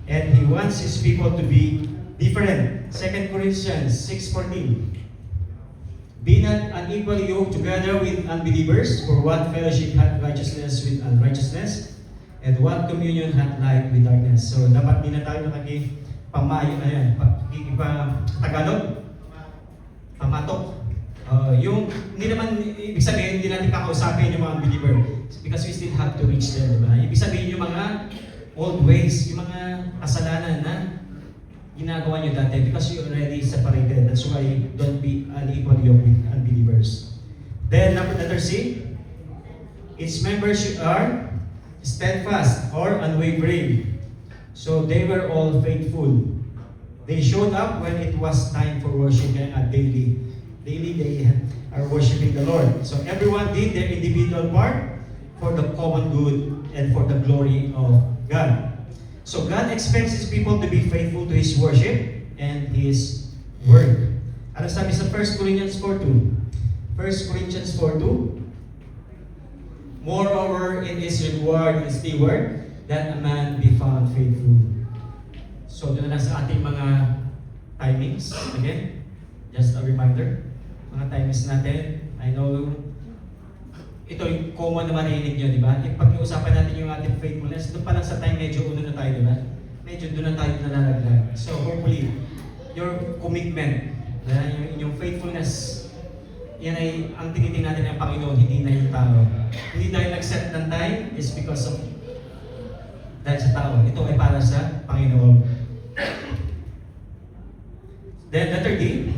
And He wants His people to be different. 2 Corinthians 6:14, be not unequally yoked together with unbelievers, for what fellowship hath righteousness with unrighteousness? And what communion hath light with darkness? So dapat din na tayo pamayo, Tagalog, pamatok. Yung hindi naman ibig sabihin hindi natin kakausapin yung mga believer because we still have to reach them, di ba? Ibig sabihin yung mga old ways, yung mga kasalanan na ginagawa nyo dati because you already separated. That's why don't be unequal yoke with unbelievers. Then letter C, its members are steadfast or unwavering. So they were all faithful. They showed up when it was time for worship and daily. Daily they are worshiping the Lord. So everyone did their individual part for the common good and for the glory of God. So God expects His people to be faithful to His worship and His word. Ano sabi sa 1 Corinthians 4:2? 1 Corinthians 4:2, moreover, it is required in His word that a man be found faithful. So doon na sa ating mga timings. Again, just a reminder. Mga timings natin. I know ito yung common na marinig nyo, di ba? Pag-iusapan natin yung ating faithfulness, doon pa lang sa time medyo uno na tayo, di ba? Medyo doon na tayo nalalaglag. So hopefully, your commitment, yung inyong faithfulness, yan ay ang tinitingnan natin ng Panginoon, hindi na yung tao. Hindi tayo nag-set ng time is because of dahil sa tao. Ito ay para sa Panginoon. Then letter D,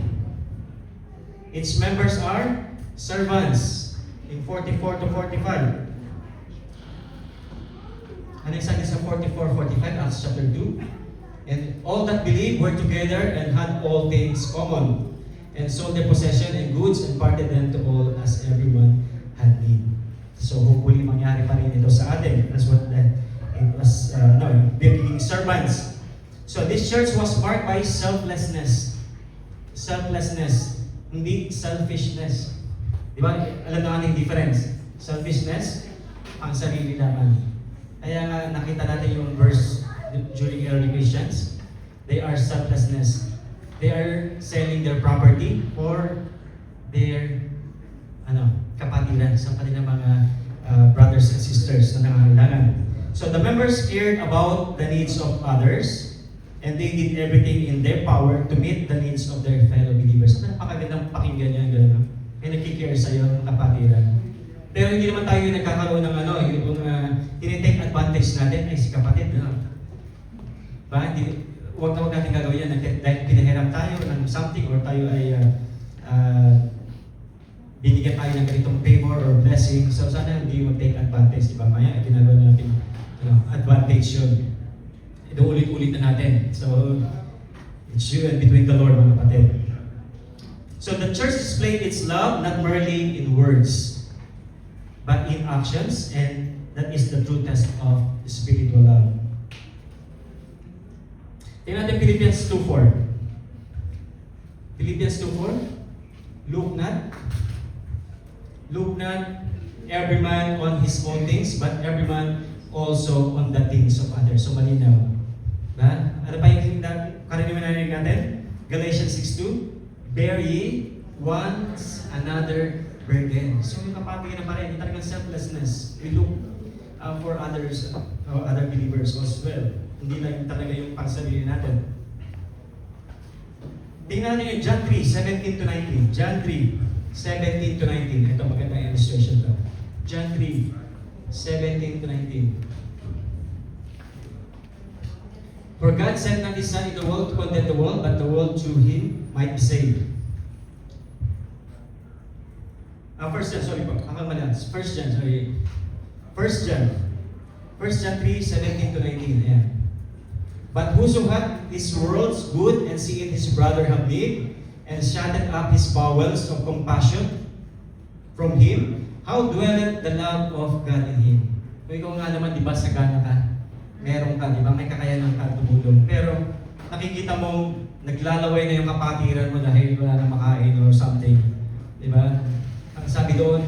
its members are servants. In 44 to 45. Ano yung sabi sa 44-45, Acts chapter 2? And all that believed were together and had all things common, and sold their possession and goods and parted them to all as everyone had need. So hopefully mangyari pa rin ito sa atin. That's what it was, being servants. So this church was marked by selflessness. Selflessness, hindi selfishness. Di ba? Alam naman yung difference. Selfishness, ang sarili lamang. Kaya nga nakita natin yung verse during early Christians. They are selflessness. They are selling their property for their kapatiran sa kanilang mga brothers and sisters na nangangailangan. So the members cared about the needs of others and they did everything in their power to meet the needs of their fellow believers. Napakagandang pakinggan niya, gano'n. May nagkikare sa'yo ng kapatiran. Pero hindi naman tayo nagkakaroon ng yung tinitake advantage natin ay si kapatid. Ba? Huwag natin gagawin yan dahil pinahiram tayo ng something or tayo ay binigyan tayo ng ganitong favor or blessing. So sana hindi mag-take advantage. Diba? Maya, ginagawa natin advantage yun. Ito ulit-ulit na natin. So, it's you and between the Lord, mga kapatid. So the church displayed its love not merely in words, but in actions, and that is the true test of spiritual love. Tingnan natin Philippians 2:4. Philippians 2:4. Look not every man on his own things, but every man also on the things of others. So malinaw. Ano pa yung karaniwan natin? Galatians 6:2. Bear ye one another burden. So yung kapatiran na pa rin, yung talagang selflessness. We look for others, other believers as well. Hindi lang talaga yung pangsarili natin. Tingnan natin yung John 3:17 to 19. John 3:17 to 19. Ito magandang illustration to. John 3:17 to 19. For God sent not His Son into the world to condemn the world, but the world through Him might be saved. First John, sorry po. First John, sorry. First John 3:17 to 19. Ayan. But whoso hath this world's good and seeth his brother have need, and shutteth up his bowels of compassion from him, how dwelleth the love of God in him? Kung ikaw nga naman, di ba, sagana ka, meron ka, di ba, may kakayanan ka tumulong. Pero nakikita mo, naglalaway na yung kapatiran mo dahil wala na makain or something. Di ba? Ang sabi doon,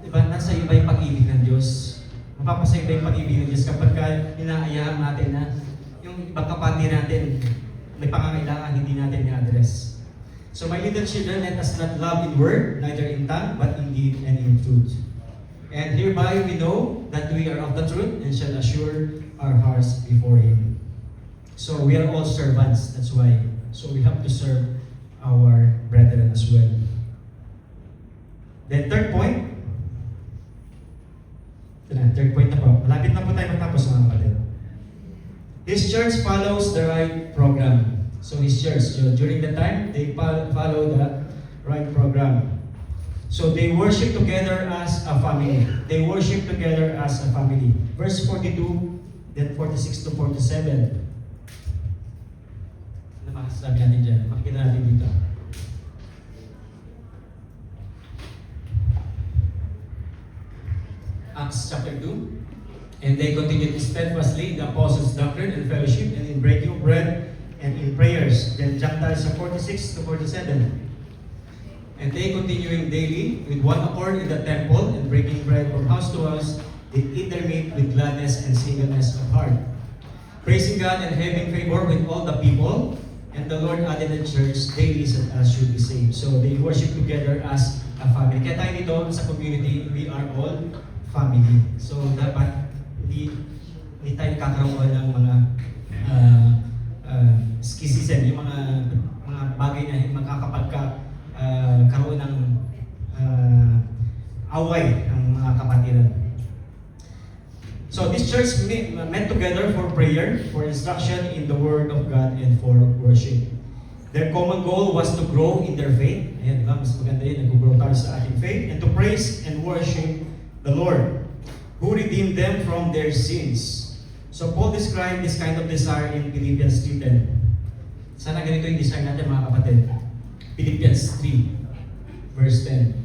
di ba, nasa iba yung pag-ibig ng Diyos. Mapapasa iba yung pag-ibig ng Diyos kapag inaayaan natin na yung ibang kapatiran natin, may pangangailangan, hindi natin i-address. So my little children, let us not love in word, neither in tongue, but in deed and in truth. And hereby we know that we are of the truth and shall assure our hearts before Him. So we are all servants, that's why. So we have to serve our brethren as well. Then third point. Ito na, third point na po. Malapit na po tayo matapos mga kapatid. His church follows the right program. So his church, during the time, they follow the right program. So they worship together as a family. They worship together as a family. Verse 42, then 46 to 47. Ano makasasabi natin dyan? Makikita natin dito. Acts chapter 2. And they continued steadfastly in the apostles' doctrine and fellowship, and in breaking of bread, and in prayers. Then jump tayo sa 46 to 47. And they continuing daily with one accord in the temple and breaking bread from house to house, they eat their meat with gladness and singleness of heart, praising God and having favor with all the people. And the Lord added the church daily as should be saved. So they worship together as a family. Kaya tayo dito sa community, we are all family. So dapat hindi tayo kakaroon ng mga schism, yung mga bagay na karoon ng away ang mga kapatiran. So this church met together for prayer, for instruction in the Word of God, and for worship. Their common goal was to grow in their faith. Ayan, diba? Mas maganda yun, nag-grow tayo sa ating faith, and to praise and worship the Lord, who redeemed them from their sins. So Paul described this kind of desire in Philippians 3:10. Sana ganito yung desire natin mga kapatid. Philippians 3, verse 10.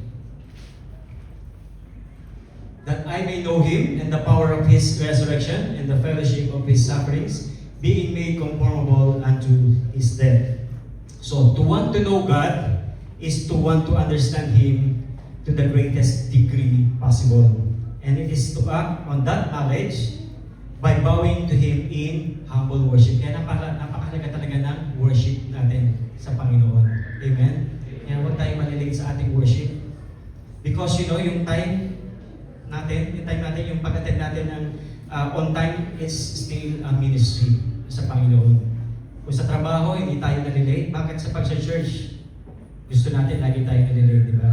That I may know Him and the power of His resurrection and the fellowship of His sufferings, being made conformable unto His death. So, to want to know God is to want to understand Him to the greatest degree possible. And it is to act on that knowledge by bowing to Him in humble worship. Kaya napakahalaga talaga ng worship natin sa Panginoon. Amen? Kaya huwag tayo malilig sa ating worship. Because yung time natin, yung pag-attend natin ng on time is still a ministry sa Panginoon. Kung sa trabaho, hindi tayo nalilate, bakit sa pag-church? Gusto natin lagi tayo nalilate, di ba?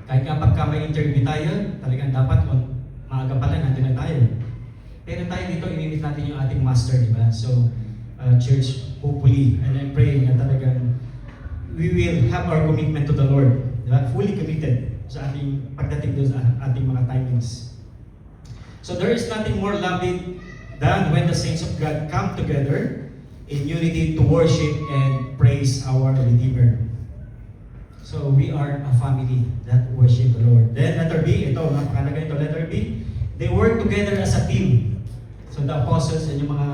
Kahit nga pagka may interview tayo, talagang dapat maaga pa lang nandun na tayo. Pero tayo dito, inimit natin yung ating master, di ba? So, church, hopefully, and I'm praying na talagang we will have our commitment to the Lord. Di ba? Fully committed sa ating pagdating doon sa ating mga timings. So there is nothing more lovely than when the saints of God come together in unity to worship and praise our Redeemer. So we are a family that worship the Lord. Then letter B, ito, napakalaga ito, letter B, they work together as a team. So the apostles and yung mga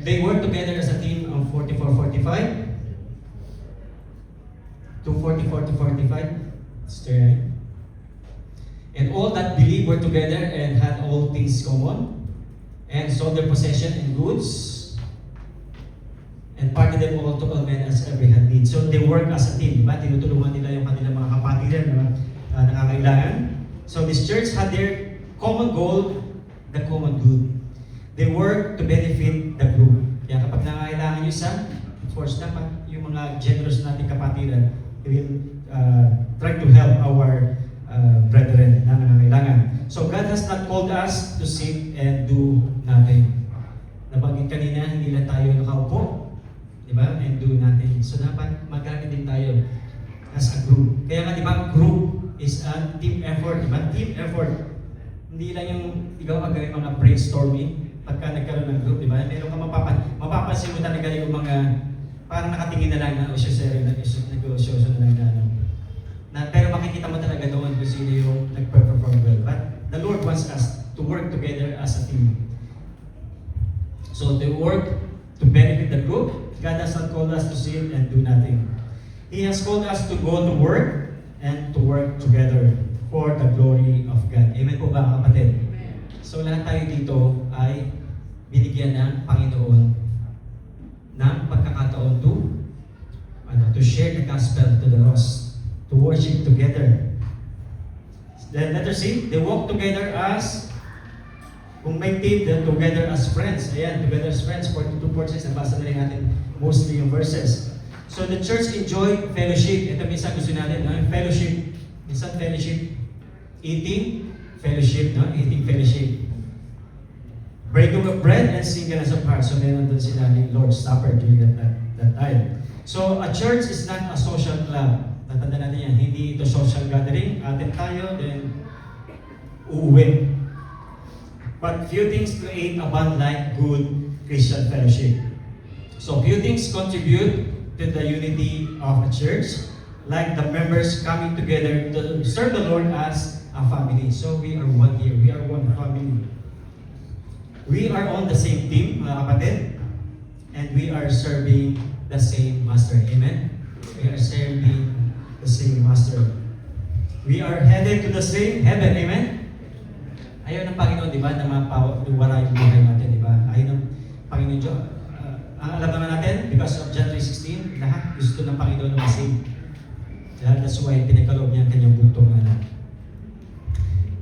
they work together as a team of 44-45 to 44 to 45. Right? And all that believed were together and had all things common, and sold their possession and goods, and parted them all to all men as every had need. So they work as a team, diba? Tinutulungan nila yung kanilang mga kapatiran na nangangailangan. So this church had their common goal, the common good. They work to benefit the group. Kaya kapag nangangailangan yung isa, of course, dapat yung mga generous nating kapatiran, we will try to help our brethren na nangangailangan. So God has not called us to sit and do nothing. Nabanggit kanina, hindi lang tayo nakaupo, di ba? And do nothing. So dapat magagamit din tayo as a group. Kaya nga, di ba, group is a team effort, di ba? Team effort. Hindi lang yung ikaw magaling mga brainstorming pagka nagkaroon ng group, di ba? Meron ka mapapansin mo talaga yung mga parang nakatingin na lang na negosyo na lang na pero makikita mo talaga doon kung sino yung nag-perform well. But the Lord wants us to work together as a team. So to work to benefit the group, God has not called us to sit and do nothing. He has called us to go to work and to work together for the glory of God. Amen po ba, kapatid? So lahat tayo dito ay binigyan ng Panginoon ng pagkakataon to share the gospel to the lost, to worship together. Then letter C, they walk together as, kung may team, then together as friends. Ayan, together as friends, 42-46, nabasa na rin natin mostly yung verses. So the church enjoyed fellowship. Ito minsan gusto natin, fellowship. Minsan fellowship, eating, fellowship, eating fellowship. Breaking of bread and singleness of heart. So meron doon sila ng Lord's Supper during that time. So a church is not a social club. Tatanda natin yan, hindi ito social gathering. Atin tayo, then uuwi. But few things create a bond-like good Christian fellowship. So few things contribute to the unity of a church, like the members coming together to serve the Lord as a family. So we are one here, we are one family. We are on the same team, mga kapatid, and we are serving the same Master. Amen? We are serving the same Master. We are headed to the same heaven. Amen? Ayaw ng Panginoon, di ba, na mawala yung buhay natin, di ba? Ayaw ng Panginoon Diyos. Ang alam naman natin, because of John 3:16, lahat gusto ng Panginoon na masave. That's why pinagkaloob niya ang kanyang buntong anak.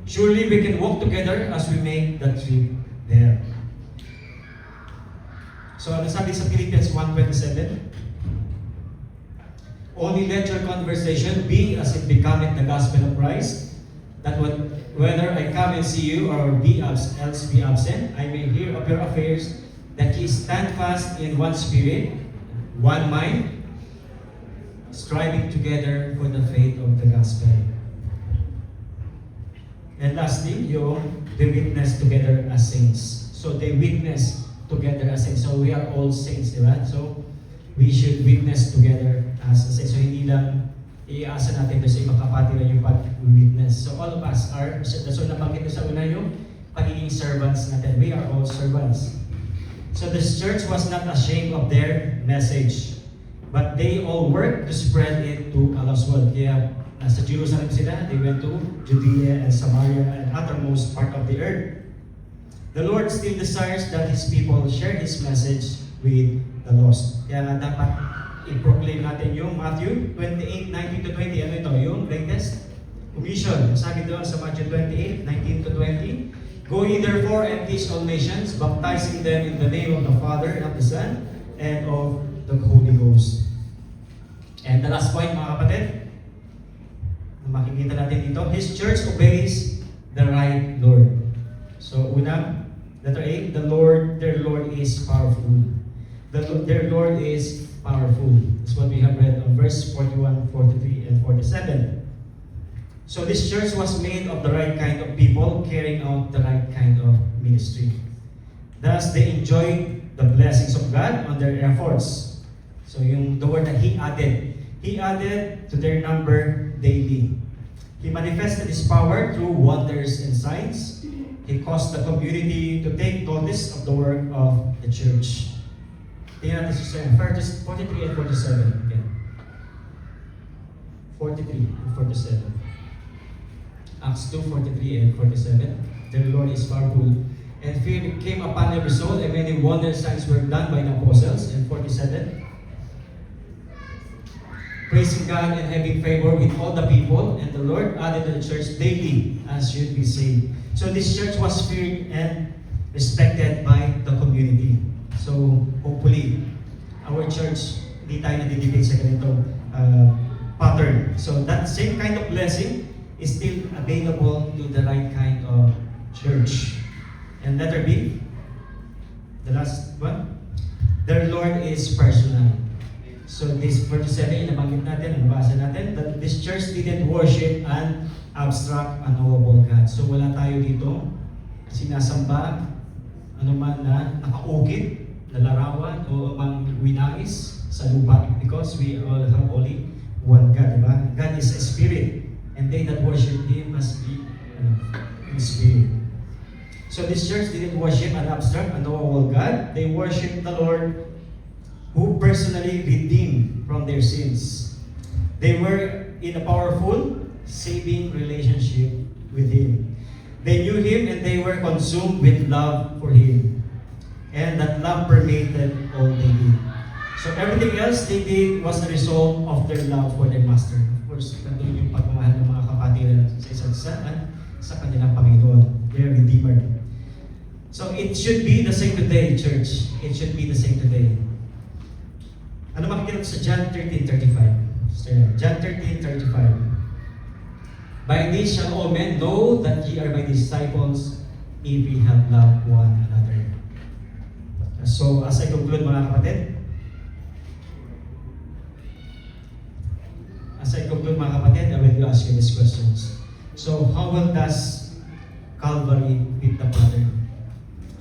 Surely we can walk together as we make the trip there. So ano sabi sa Philippians 1:27? Only let your conversation be as it becometh the gospel of Christ, that whether I come and see you or else be absent, I may hear of your affairs, that ye stand fast in one spirit, one mind, striving together for the faith of the gospel. And lastly, they witness together as saints. So they witness together as saints. So we are all saints, di ba? So we should witness together as saints. So hindi lang iasa natin doon sa ibang kapatiran yung pag-witness. So all of us are, so nabanggit sa una yung pagiging servants natin. We are all servants. So this church was not ashamed of their message, but they all worked to spread it to a lost world. Kaya nasa Jerusalem sila, they went to Judea and Samaria and uttermost part of the earth. The Lord still desires that His people share His message with the lost. Kaya nga dapat i-proclaim natin yung Matthew 28:19-20. Ano ito? Yung greatest commission. Sabi doon sa Matthew 28:19-20, Go ye therefore and teach all nations, baptizing them in the name of the Father, and of the Son, and of the Holy Ghost. And the last point, mga kapatid, na makikita natin dito, His church obeys the right Lord. So, una, letter A, their Lord is powerful. Their Lord is powerful. That's what we have read on verse 41, 43, and 47. So this church was made of the right kind of people carrying out the right kind of ministry. Thus, they enjoyed the blessings of God on their efforts. So the word that He added to their number daily. He manifested His power through wonders and signs. He caused the community to take notice of the work of the church. Tingnan natin sa verses 43 and 47 again. 43 and 47. Acts 2:43 and 47. Their Lord is powerful. And fear came upon every soul, and many wonders signs were done by the apostles. And 47. Praising God and having favor with all the people, and the Lord added to the church daily as should be saved. So this church was feared and respected by the community. So hopefully, our church, hindi tayo nadidibig sa ganitong pattern. So that same kind of blessing is still available to the right kind of church. And letter B, the last one. Their Lord is personal. So this 47, nabanggit natin, nabasa natin, that this church didn't worship an abstract, unknowable God. So wala tayo dito sinasamba anuman na nakaukit, na larawan o mang winais sa lupa, because we all have only one God, diba? God is a spirit, and they that worship Him must be in spirit. So this church didn't worship an abstract, unknowable God. They worship the Lord who personally redeemed from their sins. They were in a powerful, saving relationship with Him. They knew Him and they were consumed with love for Him. And that love permeated all they did. So everything else they did was a result of their love for their Master. Of course, nandun yung pagmamahal ng mga kapatiran sa isa't isa sa kanilang Panginoon, their Redeemer. So it should be the same today, church. It should be the same today. Ano makikita sa John 13:35? John 13:35. By this shall all men know that ye are my disciples, if ye have loved one another. So as I conclude, mga kapatid, I will ask you these questions. So how well does Calvary fit the pattern?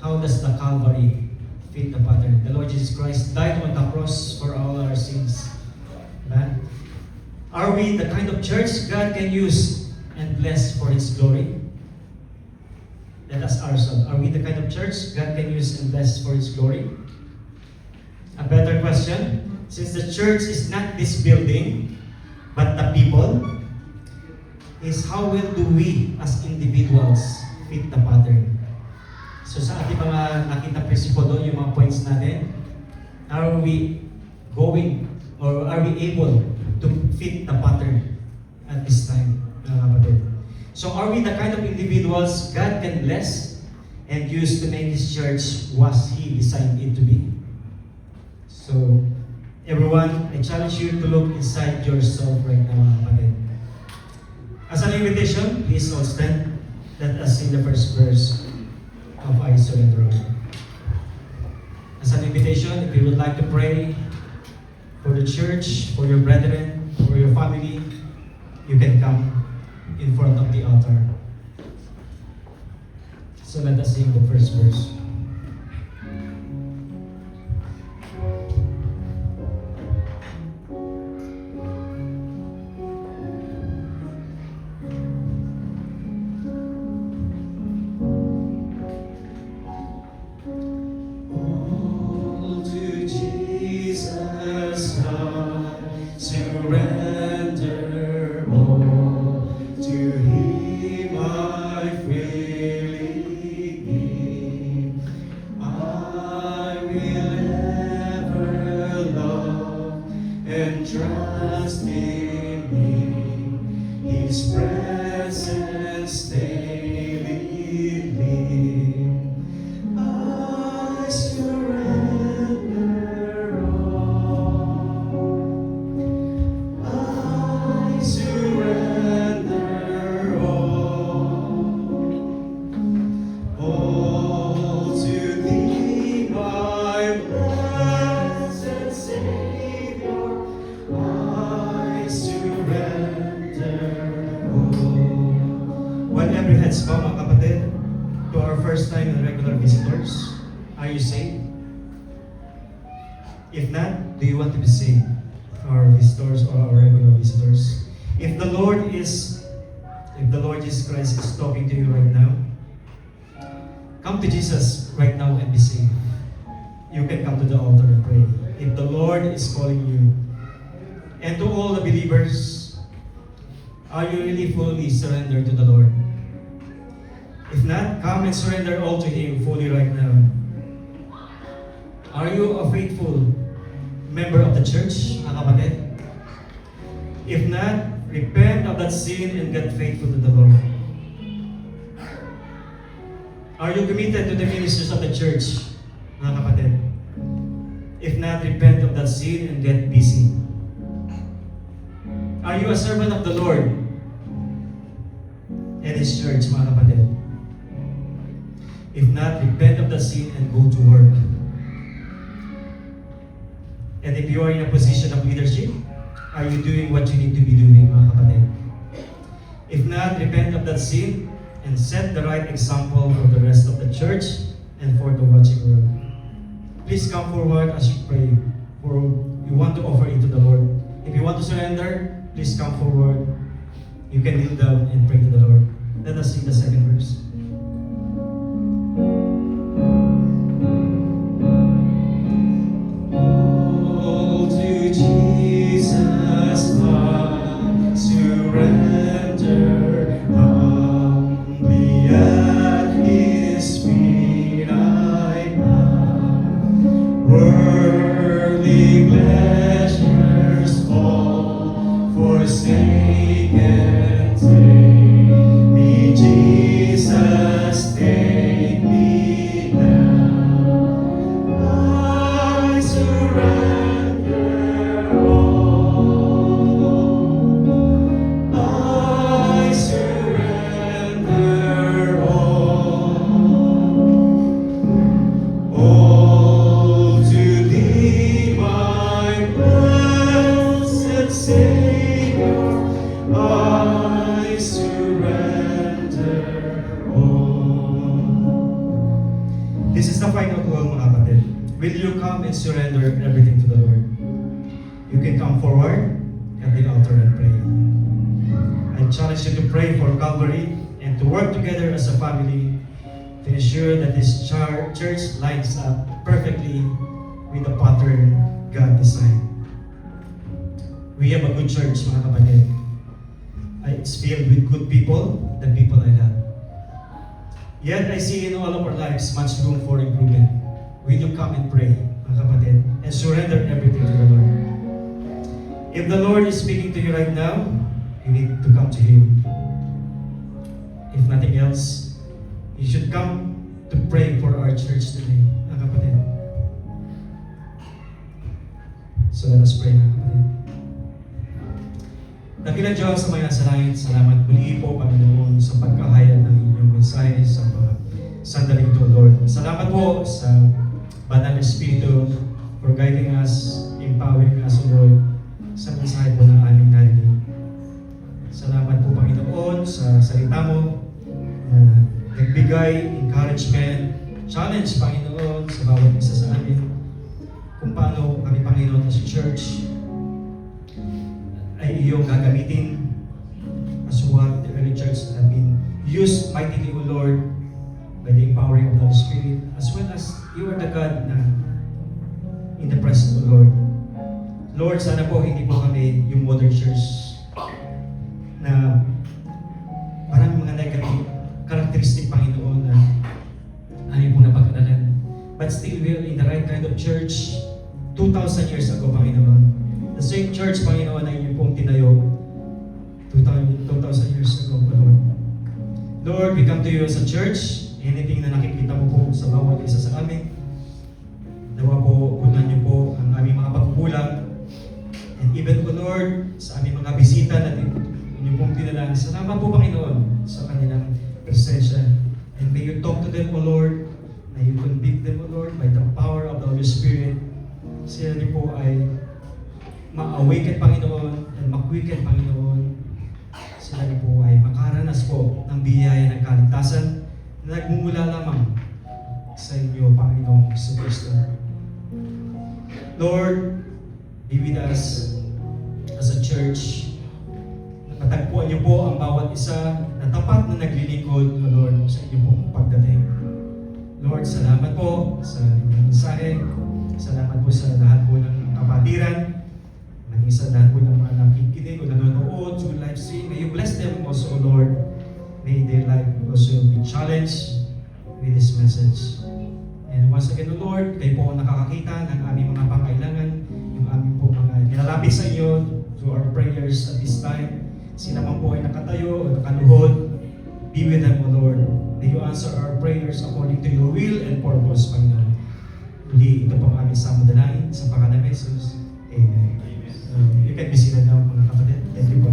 How does the Calvary fit the pattern? The Lord Jesus Christ died on the cross for all our sins. Right? Are we the kind of church God can use and bless for His glory? Let us ask ourselves, are we the kind of church God can use and bless for His glory? A better question, since the church is not this building, but the people, is how well do we as individuals fit the pattern? So sa ating mga nakita principle doon, yung mga points natin, are we going or are we able to fit the pattern at this time, mga kapatid? So are we the kind of individuals God can bless and use to make His church what He designed it to be? So everyone, I challenge you to look inside yourself right now, mga kapatid. As an invitation, please all stand. Let us sing the first verse of I Surrender All. As an invitation, if you would like to pray for the church, for your brethren, for your family, you can come in front of the altar. So let us sing the first verse. All to Jesus I surrender all. To Him I freely give. I will ever love and trust in Him. His presence daily live. I surrender all. I surrender all to Thee, my blessed Savior. I surrender all. While every head's bowed, mga kapatid, to our first time and regular visitors, are you saved? If not, do you want to be saved? Our visitors or our regular visitors. If the Lord Jesus Christ is talking to you right now, come to Jesus right now and be saved. You can come to the altar and pray. If the Lord is calling you, and to all the believers, are you really fully surrendered to the Lord? If not, come and surrender all to Him fully right now. Are you a faithful member of the church, mga kapatid? If not, repent of that sin and get faithful to the Lord. Are you committed to the ministers of the church, mga kapatid? If not, repent of that sin and get busy. Are you a servant of the Lord and His church, mga kapatid? If not, repent of the sin and go to work. And if you are in a position of leadership, are you doing what you need to be doing, mga kapatid? If not, repent of that sin and set the right example for the rest of the church and for the watching world. Please come forward as you pray, for you want to offer it to the Lord. If you want to surrender, please come forward. You can kneel down and pray to the Lord. Let us sing the second verse. All to Jesus I surrender, humbly at His feet I bow. Worldly pleasures all forsaken, take me, Jesus, take me now. I surrender all. I surrender all to Thee, my blessed Savior. I surrender all. This is the final call, mga kapatid. Will you come and surrender everything to the Lord? You can come forward at the altar and pray. I challenge you to pray for Calvary and to work together as a family to ensure that this church lines up perfectly with the pattern God designed. We have a good church, mga kapatid. It's filled with good people, the people I love. Yet I see in all of our lives much room for improvement. Will you come and pray, mga kapatid, and surrender everything to the Lord? If the Lord is speaking to you right now, you need to come to Him. If nothing else, you should come to pray for our church today, mga kapatid. So let us pray, mga kapatid. Dakilang Diyos sa mga nasa langit, salamat muli po, Panginoon, sa pagkahayag ng inyong mensahe sa mga sandaling ito, Lord. Salamat po sa Banal na Espiritu for guiding us, empowering us, Lord, sa mensahe po ng aming narinig. Salamat po, Panginoon, sa salita mo na nagbigay, encouragement, challenge, Panginoon, sa bawat isa sa amin kung paano kami, Panginoon, as church ay iyong gagamitin as what the early church have been used mightily, O Lord, by the empowering of the Holy Spirit, as well as you are the God na in the presence of the Lord. Lord, sana po hindi po kami yung modern church na maraming mga negative characteristic, Panginoon, na ayaw po napag-aralan. But still, we're in the right kind of church 2,000 years ago, Panginoon. The same church, Panginoon, na inyo pong tinayo 2,000 years ago, Lord. Lord, we come to you as a church. Anything na nakikita mo po sa bawat isa sa amin, nawa po, punan niyo po ang aming mga pagkukulang. And even po, Lord, sa aming mga bisita na inyo pong tinalaan. Salamat po, Panginoon, sa kanilang presensya. And may you talk to them, O Lord. May you convict them, O Lord, by the power of the Holy Spirit. Sila niyo po ay ma-awaken, Panginoon, and ma-quicken, Panginoon. Sila niyo po ay makaranas po ng biyaya ng kaligtasan na nagmumula lamang sa inyo, Panginoong Kristo. Lord, be with us as a church. Natagpuan niyo po ang bawat isa na tapat na naglilingkod, O Lord, sa inyo pong pagdating. Lord, salamat po sa inyong mensahe. Salamat po sa lahat po ng kapatiran. Naging sa lahat po ng mga nakikinig o nanonood through live stream. May you bless them also, Lord. May their life also be challenged with this message. And once again, Lord, kayo po ang nakakakita ng aming mga pangailangan, yung aming po mga nilalapit sa inyo through our prayers at this time. Sila man po ay nakatayo o nakaluhod, be with them, O Lord. May you answer our prayers according to your will and purpose, Panginoon. Muli, ito po ang aming samudalain sa pangalan ng Jesus. Amen. You can be seated now, mga kapatid. Thank you po.